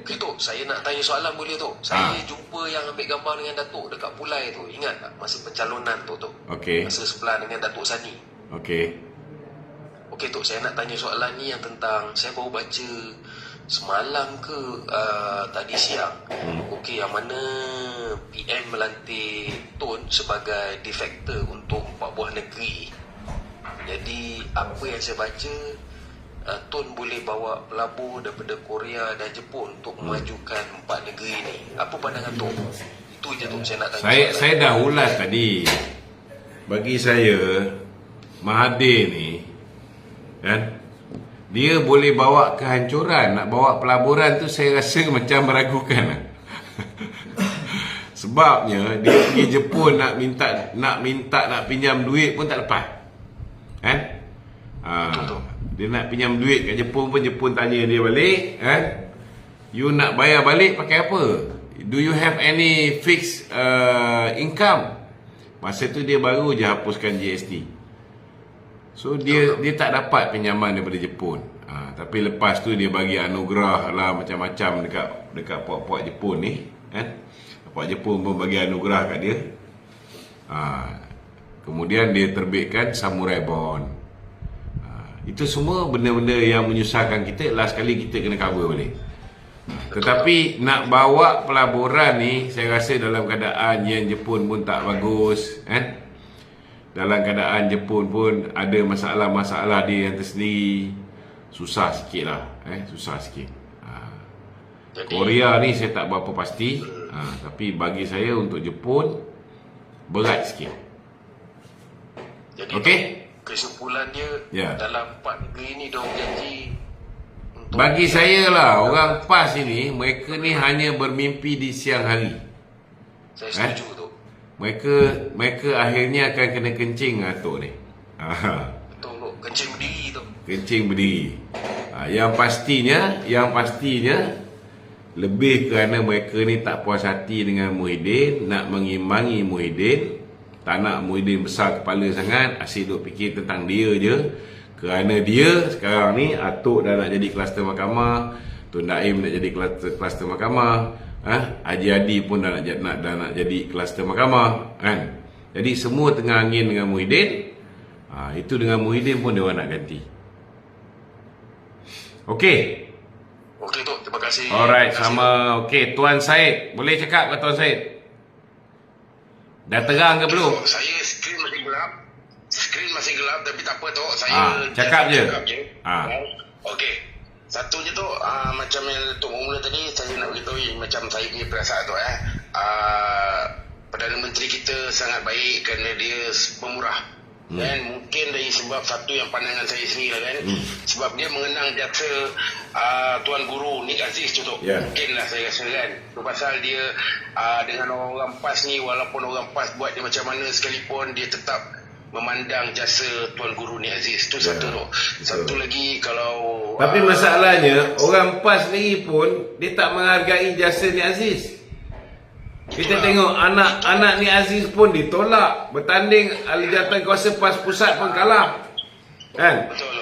Okay, Tok, saya nak tanya soalan boleh Tok? Saya jumpa yang ambil gambar dengan Datuk dekat Pulai tu. Ingat tak? Masa pencalonan tu Tok.
Okey.
Masa sebelah dengan Datuk Sani.
Okey.
Okey Tok, saya nak tanya soalan ni yang tentang, saya baru baca semalam ke tadi siang. Okey, yang mana PM melantik Tun sebagai defector untuk 4 buah negeri. Jadi apa yang saya baca, Tun boleh bawa pelabur daripada Korea dan Jepun untuk memajukan 4 negeri ni. Apa pandangan Tun? Itu je Tun saya nak tanya.
Saya dah ulas tadi. Bagi saya, Mahathir ni kan, dia boleh bawa kehancuran. Nak bawa pelaburan tu saya rasa macam meragukan. Sebabnya dia pergi Jepun nak pinjam duit pun tak lepas. Kan? Dia nak pinjam duit kat Jepun pun Jepun tanya dia balik, kan? You nak bayar balik pakai apa? Do you have any fixed income? Masa tu dia baru je hapuskan GST. So dia tak dapat pinjaman daripada Jepun. Tapi lepas tu dia bagi anugerah lah macam-macam dekat puak-puak Jepun ni, kan? Puak Jepun pun bagi anugerah kat dia. Kemudian dia terbitkan Samurai Bond. Itu semua benda-benda yang menyusahkan kita. Last kali kita kena cover balik. Tetapi nak bawa pelaburan ni, saya rasa dalam keadaan yang Jepun pun tak bagus, kan? Dalam keadaan Jepun pun ada masalah-masalah dia yang tersendiri. Susah sikit lah, susah sikit. Korea ni saya tak berapa pasti, tapi bagi saya untuk Jepun berat sikit.
Jadi
okey,
kesimpulan dia dalam 4 negeri ni dia janji untuk,
bagi saya lah, orang PAS ini, mereka ni hanya bermimpi di siang hari.
Saya setuju tu.
Mereka akhirnya akan kena kencing Tok ni.
Betul tu, kencing berdiri tu.
Kencing berdiri. Yang pastinya lebih kerana mereka ni tak puas hati dengan Muhyiddin, nak mengimbangi Muhyiddin. Tak nak Muhyiddin besar kepala sangat, asyik duk fikir tentang dia je. Kerana dia sekarang ni, Atuk dah nak jadi kluster mahkamah, Tun Daim nak jadi kluster mahkamah, Haji Adi pun dah nak jadi kluster mahkamah, kan? Jadi semua tengah angin dengan Muhyiddin. Itu dengan Muhyiddin pun dia orang nak ganti. Okey.
Okey Tok, terima kasih.
Alright, sama. Okey, Tuan Syed, boleh cakap ke Tuan Syed? Dah terang ke belum?
Saya skrin masih gelap. Skrin masih gelap, tapi tak apa tu. Saya
cakap je.
Okey. Satu je tu, macam yang Tok mula tadi, saya nak beritahu macam saya punya perasaan tu. Perdana Menteri kita sangat baik kerana dia pemurah. Dan mungkin dari sebab satu yang pandangan saya sendiri lah kan, sebab dia mengenang jasa Tuan Guru Nik Aziz tu mungkin lah saya rasa kan, pasal dia dengan orang PAS ni, walaupun orang PAS buat dia macam mana sekalipun, dia tetap memandang jasa Tuan Guru Nik Aziz tu. Satu tu. Satu lagi, kalau
tapi masalahnya orang PAS sendiri pun dia tak menghargai jasa Nik Aziz. Kita tengok anak Nik Aziz pun ditolak bertanding ahli jawatan kuasa PAS pusat pun kalah, kan?
Betul.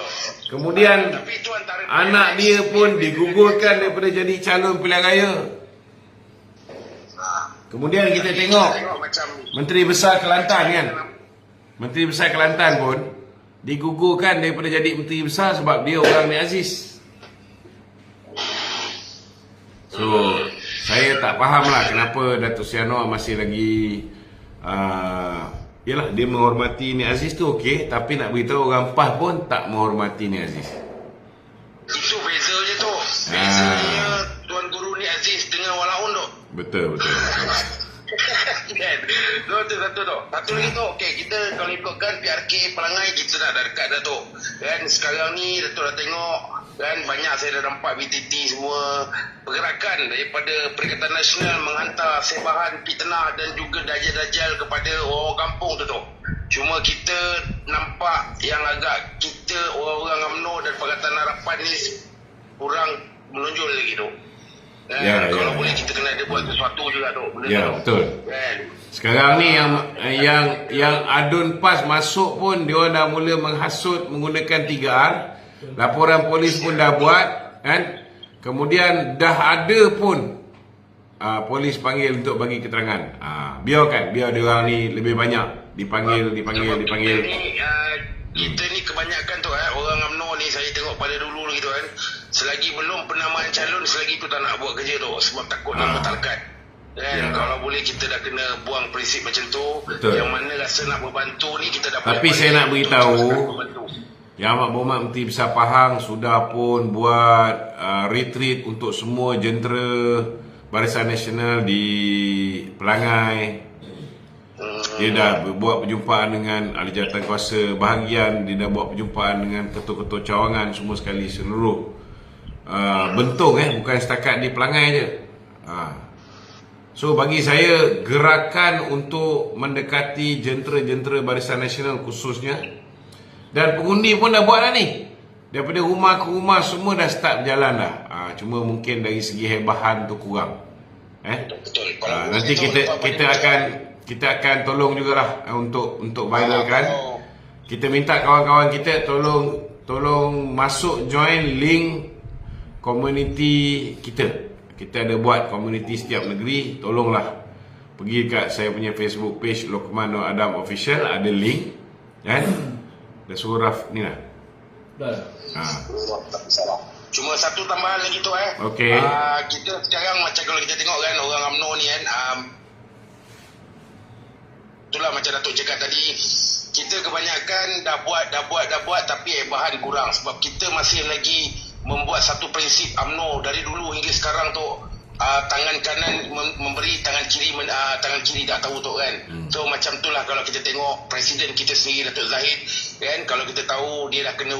Kemudian
Tapi itu antara
anak dia pun digugurkan daripada jadi calon pilihan raya. Kemudian kita tengok
macam
Menteri Besar Kelantan kan. Menteri Besar Kelantan pun digugurkan daripada jadi Menteri Besar sebab dia orang Nik Aziz. So, saya tak faham lah kenapa Datuk Seri Anwar masih lagi yalah, dia menghormati Nik Aziz tu okey, tapi nak beritahu orang PAS pun tak menghormati Nik Aziz.
itu beza je tu. Bezanya Tuan Guru Nik Aziz dengan Walaun tu.
Betul.
Kan? Tu satu tu. Satu lagi tu, okey, kita kalau ikutkan PRK Pelangai, kita dah dekat dah tu. Kan sekarang ni Datuk dah tengok kan, banyak saya dah nampak BTT semua pergerakan daripada Perikatan Nasional menghantar sebahan fitnah dan juga dajal-dajal kepada orang kampung tu. Cuma kita nampak yang agak kita orang-orang UMNO dan Pakatan Harapan ni kurang menonjol lagi tu. Kalau boleh kita kena ada buat sesuatu juga tu.
Betul.
Kan?
Sekarang ni yang adun PAS masuk pun dia orang dah mula menghasut menggunakan 3R. Laporan polis pun dah buat kan. Kemudian dah ada pun polis panggil untuk bagi keterangan. Biar dia orang ni lebih banyak dipanggil.
Kita ni kebanyakan tu orang UMNO ni, saya tengok pada dulu gitu kan, selagi belum penamaan calon, selagi tu tak nak buat kerja tu sebab takut nak bertalkat. Kalau boleh kita dah kena buang prinsip macam tu.
Betul.
Yang mana rasa nak membantu ni kita dah
Tapi saya nak beritahu Yang Amat Berhormat Menteri Besar Pahang sudah pun buat retreat untuk semua jentera Barisan Nasional di Pelangai. Dia dah buat perjumpaan dengan ahli jawatan kuasa bahagian. Dia dah buat perjumpaan dengan ketua-ketua cawangan semua sekali seluruh bentung bukan setakat di Pelangai je. So bagi saya, gerakan untuk mendekati jentera-jentera Barisan Nasional khususnya, dan pengundi pun dah buat dah ni. Daripada rumah ke rumah semua dah start berjalan dah. Cuma mungkin dari segi hebahan tu kurang.
Betul.
Nanti kita akan tolong jugalah untuk viralkan. Kita minta kawan-kawan kita tolong masuk join link komuniti kita. Kita ada buat komuniti setiap negeri. Tolonglah pergi kat saya punya Facebook page Lokman Nur Adam Official, ada link kan. Dah suruh Raf ni lah.
Cuma satu tambahan lagi tu
Okey.
kita sekarang macam kalau kita tengok kan orang UMNO ni kan, itulah macam Datuk cakap tadi, kita kebanyakan dah buat tapi bahan kurang sebab kita masih lagi membuat satu prinsip UMNO dari dulu hingga sekarang tu, tangan kanan memberi, tangan kiri tak tahu tu kan. So macam itulah kalau kita tengok Presiden kita sendiri Datuk Zahid kan, kalau kita tahu dia dah kena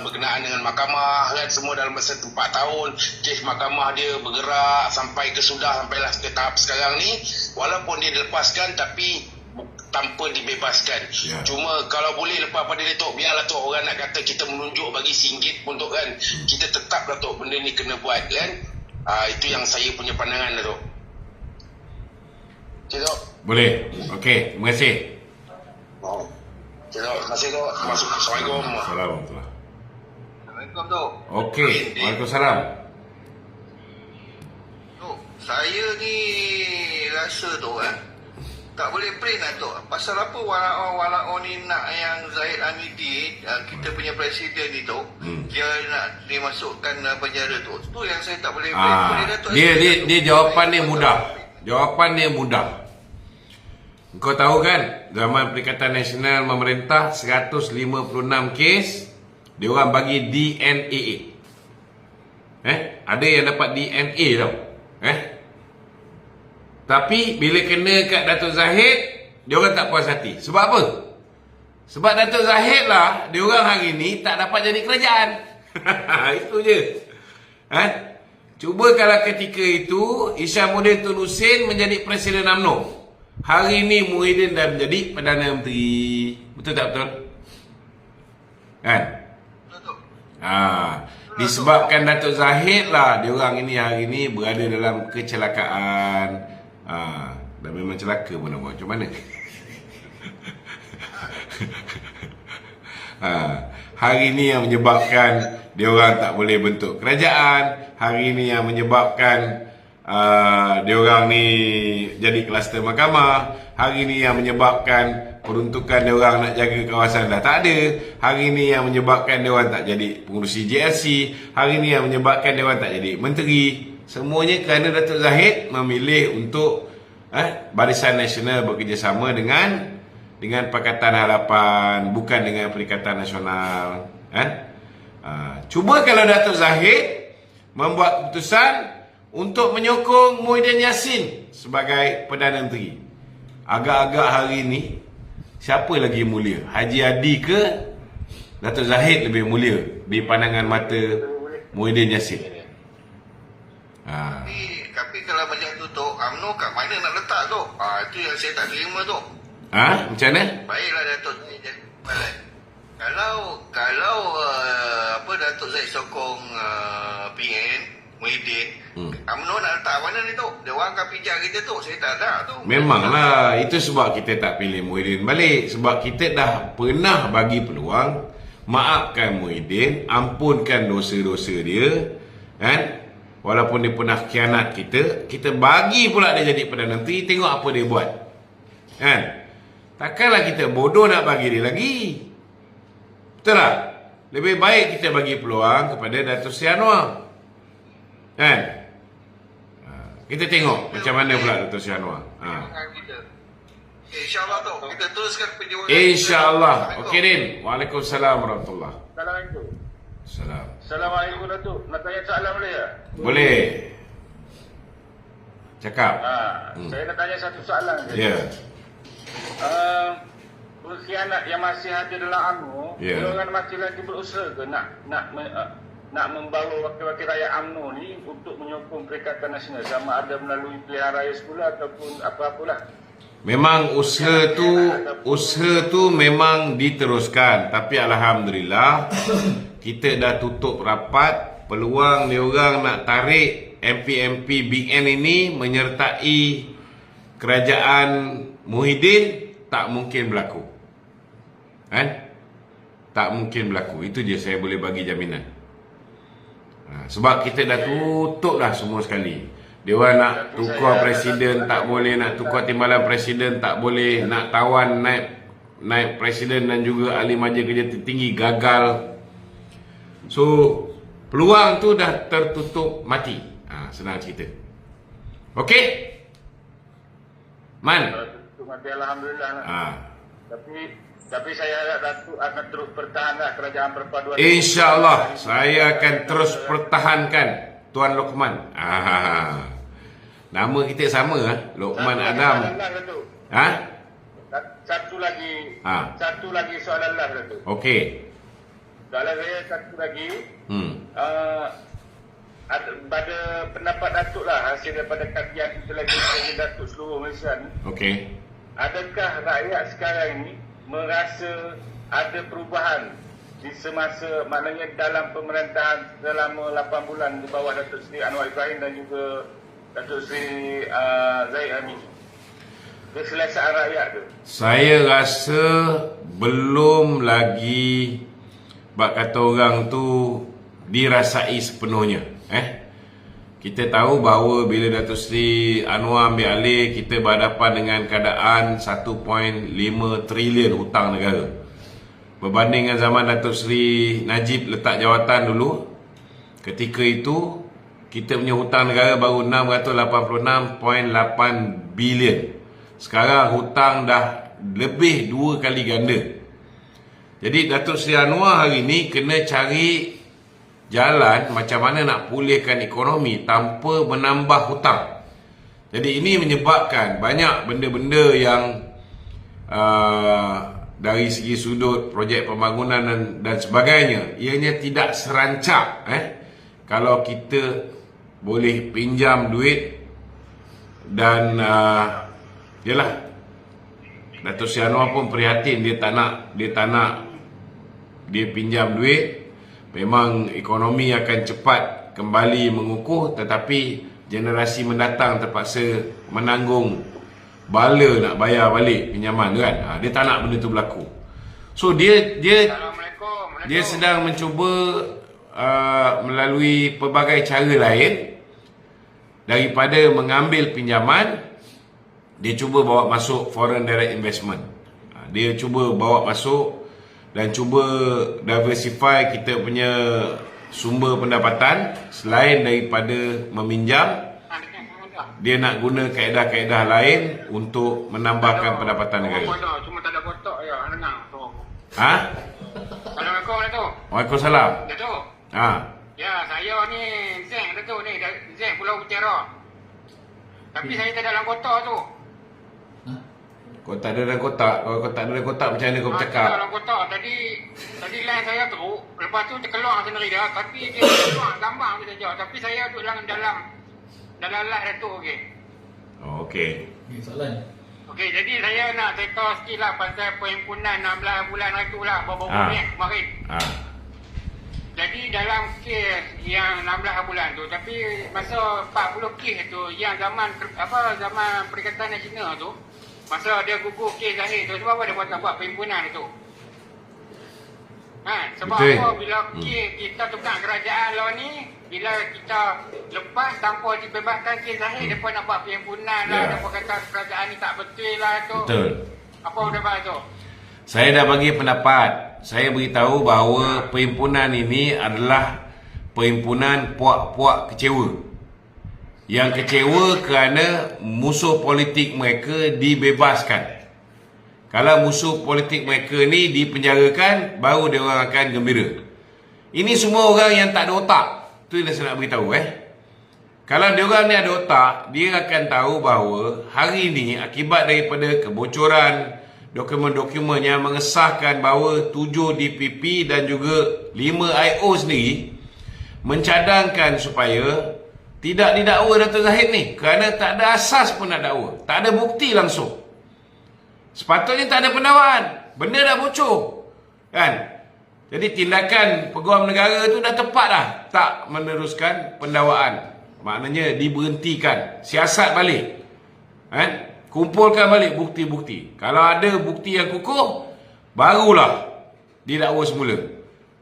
berkenaan dengan mahkamah kan, semua dalam masa 4 tahun kes mahkamah dia bergerak sampailah ke tahap sekarang ni, walaupun dia dilepaskan tapi tanpa dibebaskan. Cuma kalau boleh lepas pada dia tu, biarlah tu orang nak kata kita menunjuk bagi RM1 pun tu kan, kita tetap lah tu benda ni kena buat kan. Itu yang saya punya pandangan lah tu. Okay, Dok?
Boleh. Okey, terima kasih.
Okay, Dok. Terima kasih, Dok. Assalamualaikum.
Assalamualaikum, Dok.
Okey, Waalaikumsalam.
Dok, saya ni rasa Dok tak boleh plain lah Dok. Pasal apa Walaun ni nak yang Zahid Hamidi, kita punya presiden ni Dok, dia nak dimasukkan penjara tu. Tu yang saya tak boleh plain. Boleh Datuk
Dia jawapan dia mudah. Jawapan dia mudah. Kau tahu kan, zaman Perikatan Nasional memerintah 156 kes, dia orang bagi DNA. Ada yang dapat DNA tau. Tapi bila kena kat Datuk Zahid, dia orang tak puas hati. Sebab apa? Sebab Datuk Zahid lah, dia orang hari ni tak dapat jadi kerajaan. Itu je. Cuba kalau ketika itu Isyamuddin Tun Hussein menjadi Presiden UMNO, hari ni Muhyiddin dah menjadi Perdana Menteri. Betul tak betul? Kan?
Betul.
Disebabkan Datuk Zahid lah, dia orang ini hari ni berada dalam kecelakaan. Dah memang celaka pun nak buat macam mana. hari ini yang menyebabkan diorang tak boleh bentuk kerajaan, hari ini yang menyebabkan diorang ni jadi kluster mahkamah, hari ini yang menyebabkan peruntukan diorang nak jaga kawasan dah tak ada, hari ini yang menyebabkan diorang tak jadi pengurusi JLC, hari ini yang menyebabkan diorang tak jadi menteri. Semuanya kerana Datuk Zahid memilih untuk Barisan Nasional bekerjasama dengan Pakatan Harapan, bukan dengan Perikatan Nasional. Cuba kalau Datuk Zahid membuat keputusan untuk menyokong Muhyiddin Yassin sebagai Perdana Menteri, agak-agak hari ini siapa lagi mulia? Haji Hadi ke Datuk Zahid lebih mulia di pandangan mata Muhyiddin Yassin?
Tapi kalau macam tu Tok, UMNO kat mana nak letak Tok? Itu yang saya tak terima Tok.
Macam mana?
Baiklah Datuk kalau Datuk Zaid sokong PN Muhyiddin, UMNO nak letak mana ni Tok? Dia orang akan pijak kita Tok. Saya tak ada Tok.
Memanglah, itu sebab kita tak pilih Muhyiddin balik. Sebab kita dah pernah bagi peluang, maafkan Muhyiddin, ampunkan dosa-dosa dia, kan? Walaupun dia pernah khianat kita bagi pula dia jadi Perdana Menteri, tengok apa dia buat, kan? Takkanlah kita bodoh nak bagi dia lagi. Betul tak? Lebih baik kita bagi peluang kepada Datuk Seri Anwar, kan? Kita tengok macam mana pula Datuk Seri Anwar.
InsyaAllah Tok, kita teruskan perjuangan.
InsyaAllah. Okey Din. Waalaikumsalam warahmatullahi.
Assalamualaikum.
Salam.
Assalamualaikum Datuk. Nak tanya soalan boleh ya?
Boleh. Cakap.
Saya nak tanya satu soalan saja.
Ya.
Pengkhianat yang masih ada dalam UMNO, orang masih lagi berusaha ke nak membawa wakil-wakil rakyat UMNO ni untuk menyokong Perikatan Nasional, sama ada melalui pilihan raya semula ataupun apa-apalah.
Memang usaha tu memang diteruskan, tapi alhamdulillah kita dah tutup rapat, peluang ni orang nak tarik MP-MP Big N ini menyertai kerajaan Muhyiddin tak mungkin berlaku. Kan? Tak mungkin berlaku. Itu je saya boleh bagi jaminan. Sebab kita dah tutup dah semua sekali. Dia orang nak tukar presiden tak boleh, nak tukar timbalan presiden tak boleh, nak tawan naik presiden dan juga ahli majlis kerja tertinggi gagal. So peluang tu dah tertutup mati. Senang cerita. Okey? Man.
Alhamdulillah. Tapi saya harap Datuk akan terus pertahankan kerajaan perpaduan.
InsyaAllah saya akan terus pertahankan Tuan Lokman. Nama kita sama Lokman Adam.
Satu lagi soalan lah Datuk.
Okey.
Soalan saya satu lagi. Pada pendapat Datuk lah, hasil daripada kajian kita lagi dengan Datuk seluruh Malaysia ni.
Okey.
Adakah rakyat sekarang ini merasa ada perubahan di semasa, maknanya dalam pemerintahan selama 8 bulan di bawah Datuk Seri Anwar Ibrahim dan juga Datuk Seri Zahid Hamid, keselesaan rakyat tu? Saya
rasa belum lagi, bak kata orang tu, dirasai sepenuhnya. Kita tahu bahawa bila Datuk Seri Anwar ambil alih, kita berhadapan dengan keadaan 1.5 trilion hutang negara. Berbanding dengan zaman Datuk Seri Najib letak jawatan dulu, ketika itu kita punya hutang negara baru 686.8 bilion. Sekarang hutang dah lebih 2 kali ganda. Jadi Datuk Seri Anwar hari ni kena cari jalan macam mana nak pulihkan ekonomi tanpa menambah hutang. Jadi ini menyebabkan banyak benda-benda yang dari segi sudut projek pembangunan dan sebagainya, ianya tidak serancak. Kalau kita boleh pinjam duit dan yalah, Datuk Seri Anwar pun prihatin, dia tak nak dia pinjam duit. Memang ekonomi akan cepat kembali mengukuh, tetapi generasi mendatang terpaksa menanggung bala nak bayar balik pinjaman tu kan. Dia tak nak benda tu berlaku. So dia
Assalamualaikum.
dia sedang mencuba melalui pelbagai cara lain daripada mengambil pinjaman. Dia cuba bawa masuk foreign direct investment. Dia cuba bawa masuk dan cuba diversify kita punya sumber pendapatan. Selain daripada meminjam, dia nak guna kaedah-kaedah lain untuk menambahkan pendapatan negara.
Cuma tak ada kotak je, dengar tu.
Ha?
Assalamualaikum Datuk.
Waalaikumsalam.
Datuk.
Ha.
Ya, saya ni Zeng Datuk ni, Zeng Pulau Putera. Tapi saya tak dalam kotak tu.
Kau tak ada dalam kotak. Kalau kau tak ada dalam kotak, macam mana kau bercakap?
Dalam kotak. Tadi line saya teruk. Lepas tu terkeluar sendiri dah. Tapi dia keluar gambar tu saja. Tapi saya duduk dalam line Datuk. Okey.
Oh, okey.
Soalan.
Okey, jadi saya nak cerita sikit lah pasal perhimpunan 16 bulan itu lah. Baru-baru ni kemarin. Jadi dalam kes yang 16 bulan tu, tapi masa 40 kes tu, yang zaman Perikatan Nasional tu, masa dia gugur kes Zahid tu, sebab apa dia buat perhimpunan tu? Sebab
betul.
Apa bila kes kita tukar kerajaan lah ni, bila kita lepas tanpa dibebaskan kes Zahid, mereka nak buat perhimpunan lah, mereka kata kerajaan ni tak betul lah tu.
Betul.
Apa pendapat tu?
Saya dah bagi pendapat. Saya beritahu bahawa perhimpunan ini adalah perhimpunan puak-puak kecewa. Yang kecewa kerana musuh politik mereka dibebaskan. Kalau musuh politik mereka ni dipenjarakan, baru dia orang akan gembira. Ini semua orang yang tak ada otak. Itu yang saya nak beritahu. Kalau dia orang ni ada otak, dia akan tahu bahawa hari ini akibat daripada kebocoran dokumen-dokumen yang mengesahkan bahawa 7 DPP dan juga 5 IO sendiri mencadangkan supaya tidak didakwa Dr. Zahid ni kerana tak ada asas pun nak dakwa. Tak ada bukti langsung. Sepatutnya tak ada pendakwaan. Benda dah bocor. Kan? Jadi tindakan Peguam Negara tu dah tepat dah. Tak meneruskan pendakwaan. Maknanya diberhentikan. Siasat balik. Kan? Kumpulkan balik bukti-bukti. Kalau ada bukti yang kukuh, barulah didakwa semula.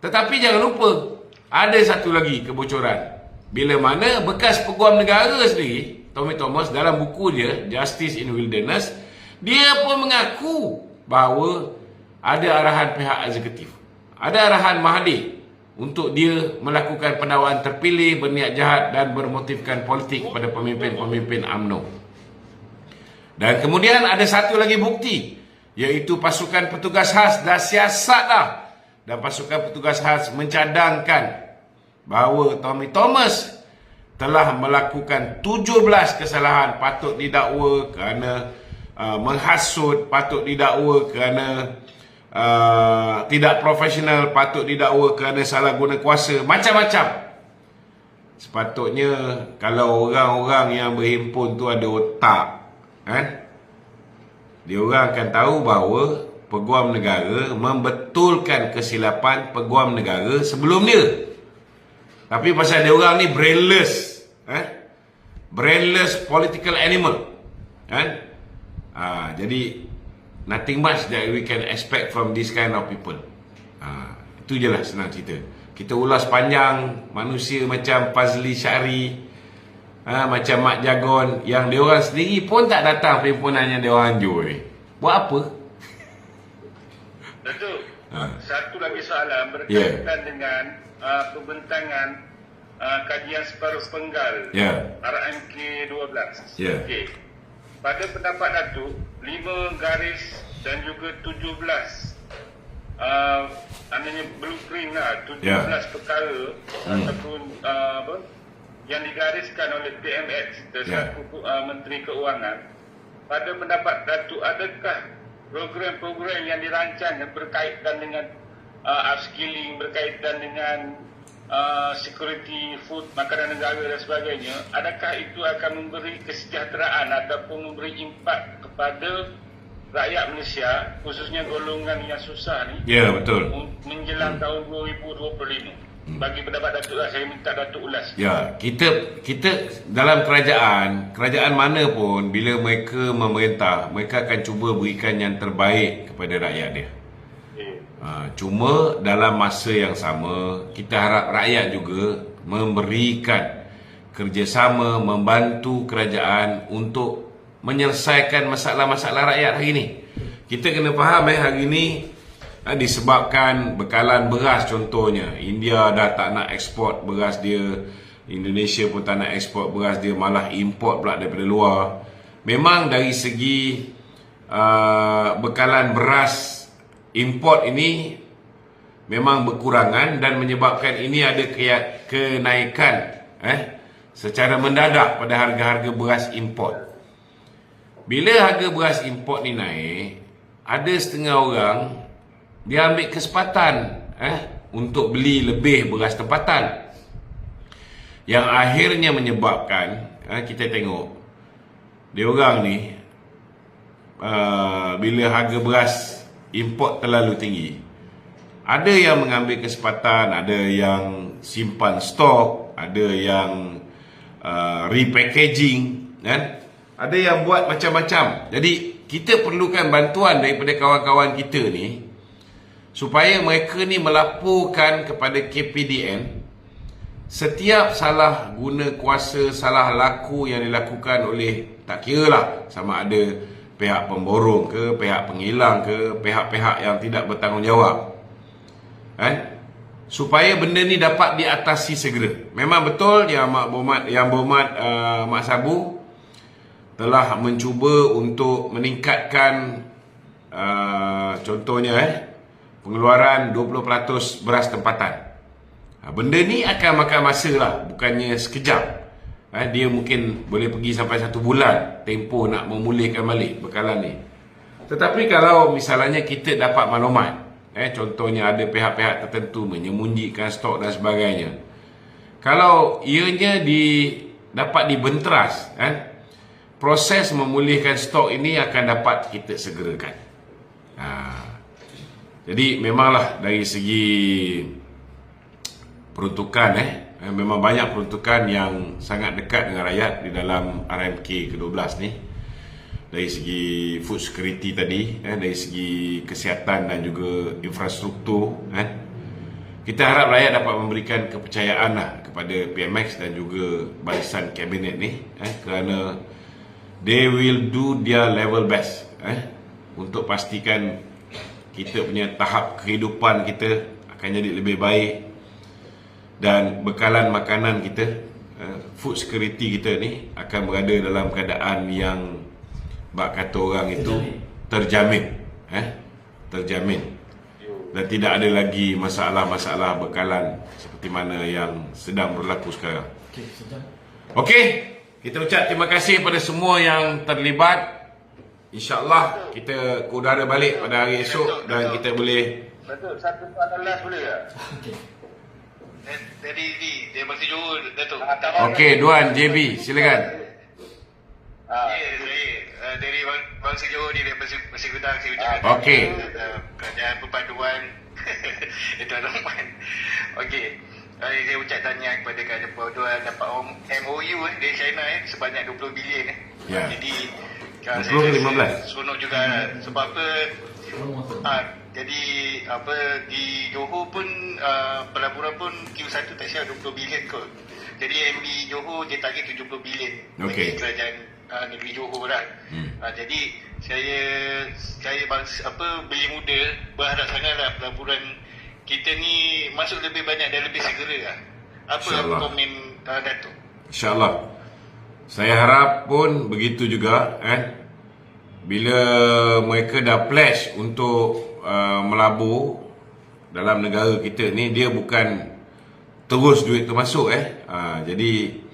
Tetapi jangan lupa, ada satu lagi kebocoran. Bila mana bekas Peguam Negara sendiri, Tommy Thomas, dalam buku dia, Justice in Wilderness, dia pun mengaku bahawa ada arahan pihak eksekutif. Ada arahan Mahathir untuk dia melakukan pendakwaan terpilih, berniat jahat dan bermotifkan politik kepada pemimpin-pemimpin UMNO. Dan kemudian ada satu lagi bukti, iaitu pasukan petugas khas dah siasat dah. Dan pasukan petugas khas mencadangkan bahawa Tommy Thomas telah melakukan 17 kesalahan, patut didakwa kerana menghasut, patut didakwa kerana tidak profesional, patut didakwa kerana salah guna kuasa, macam-macam. Sepatutnya kalau orang-orang yang berhimpun tu ada otak, dia orang akan tahu bahawa Peguam Negara membetulkan kesilapan Peguam Negara sebelum dia. Tapi pasal dia orang ni brainless, brainless political animal, jadi nothing much that we can expect from this kind of people. Itu je lah senang cerita. Kita ulas panjang manusia macam Fazli Syari, macam Mak Jagon, yang dia orang sendiri pun tak datang perhimpunan yang dia orang anjur. Buat apa?
Datuk, satu lagi soalan berkaitan dengan pembentangan kajian separuh penggal RMK 12. Okey. Pada pendapat Datuk, 5 garis dan juga 17 blueprint lah, 17 perkara ataupun yang digariskan oleh PMX selaku Menteri Keuangan. Pada pendapat Datuk, adakah program-program yang dirancang yang berkaitan dengan upskilling, berkaitan dengan security food, makanan negara dan sebagainya, adakah itu akan memberi kesejahteraan ataupun memberi impak kepada rakyat Malaysia, khususnya golongan yang susah ni,
betul,
menjelang tahun 2025? Bagi pendapat Datuk lah, saya minta Datuk ulas.
Kita dalam kerajaan mana pun, bila mereka memerintah, mereka akan cuba berikan yang terbaik kepada rakyat dia. Cuma dalam masa yang sama, kita harap rakyat juga memberikan kerjasama, membantu kerajaan untuk menyelesaikan masalah-masalah rakyat hari ini. Kita kena faham hari ini disebabkan bekalan beras contohnya. India dah tak nak ekspor beras dia, Indonesia pun tak nak ekspor beras dia, malah import pula daripada luar. Memang dari segi bekalan beras import ini memang berkurangan dan menyebabkan ini ada kenaikan secara mendadak pada harga-harga beras import. Bila harga beras import ni naik, ada setengah orang dia ambil kesempatan untuk beli lebih beras tempatan, yang akhirnya menyebabkan kita tengok dia orang ni bila harga beras import terlalu tinggi, ada yang mengambil kesempatan, ada yang simpan stok, ada yang repackaging, kan? Ada yang buat macam-macam. Jadi kita perlukan bantuan daripada kawan-kawan kita ni supaya mereka ni melaporkan kepada KPDN setiap salah guna kuasa, salah laku yang dilakukan oleh, tak kira lah sama ada pihak pemborong ke, pihak penghilang ke, pihak-pihak yang tidak bertanggungjawab, supaya benda ni dapat diatasi segera. Memang betul yang Berhormat Mak Sabu telah mencuba untuk meningkatkan contohnya pengeluaran 20% beras tempatan. Benda ni akan makan masa lah, bukannya sekejap. Dia mungkin boleh pergi sampai 1 bulan tempoh nak memulihkan balik bekalan ni. Tetapi kalau misalnya kita dapat maklumat, contohnya ada pihak-pihak tertentu menyembunyikan stok dan sebagainya, kalau ianya dapat dibenteras, proses memulihkan stok ini akan dapat kita segerakan. Jadi memanglah dari segi peruntukan, memang banyak peruntukan yang sangat dekat dengan rakyat di dalam RMK ke-12 ni. Dari segi food security tadi, dari segi kesihatan dan juga infrastruktur, kita harap rakyat dapat memberikan kepercayaan lah kepada PMX dan juga barisan kabinet ni, kerana they will do their level best untuk pastikan kita punya tahap kehidupan kita akan jadi lebih baik dan bekalan makanan kita, food security kita ni akan berada dalam keadaan yang bak kata orang itu terjamin, terjamin, dan tidak ada lagi masalah-masalah bekalan seperti mana yang sedang berlaku sekarang. Okey, kita ucap terima kasih kepada semua yang terlibat. InsyaAllah kita ke udara balik pada hari esok dan kita boleh.
Betul, satu soalan last boleh tak?
Dari dia bangsa Johor, Datuk.
Okey, Duan JB, silakan.
Saya dari bangsa Johor ni, dari Bangsa Gudang, saya ucapkan
Okey.
kerajaan perpaduan Tuan Rahman. Okey, saya ucap tahniah kepada kerajaan perpaduan dapat MOU dari China sebanyak 20 bilion.
Ya.
Jadi
20 ke 15?
seronok juga sebab apa? Jadi di Johor pun pelaburan pun Q1 tak silap 20 bilion kot. Jadi MB Johor dia target 70 bilion bagi kerajaan negeri Johor lah. Jadi saya beli muda berharap sangatlah pelaburan kita ni masuk lebih banyak dan lebih segera lah. Apa komen Datuk? InsyaAllah.
Saya harap pun begitu juga, bila mereka dah pledge untuk melabur dalam negara kita ni, dia bukan terus duit tu masuk. Jadi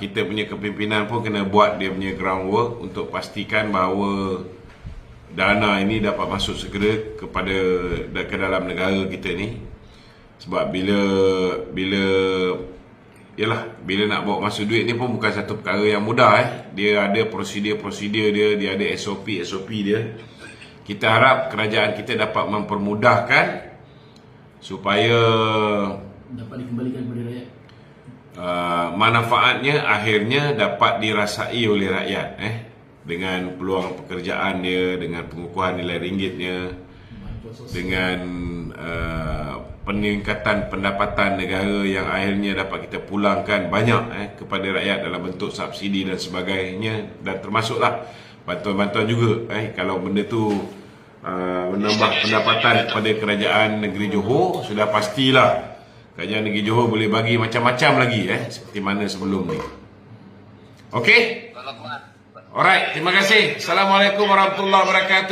kita punya kepimpinan pun kena buat dia punya groundwork untuk pastikan bahawa dana ini dapat masuk segera ke dalam negara kita ni. Sebab bila nak bawa masuk duit ni pun bukan satu perkara yang mudah. Dia ada prosedur-prosedur dia ada SOP dia. Kita harap kerajaan kita dapat mempermudahkan supaya
dapat dikembalikan kepada rakyat.
Manfaatnya akhirnya dapat dirasai oleh rakyat, dengan peluang pekerjaan dia, dengan pengukuhan nilai ringgitnya, dengan peningkatan pendapatan negara yang akhirnya dapat kita pulangkan banyak kepada rakyat dalam bentuk subsidi dan sebagainya, dan termasuklah bantuan-bantuan juga kalau benda tu menambah pendapatan kepada kerajaan negeri Johor, sudah pastilah kerajaan negeri Johor boleh bagi macam-macam lagi seperti mana sebelum ni. Okey? Alright, terima kasih. Assalamualaikum warahmatullahi wabarakatuh.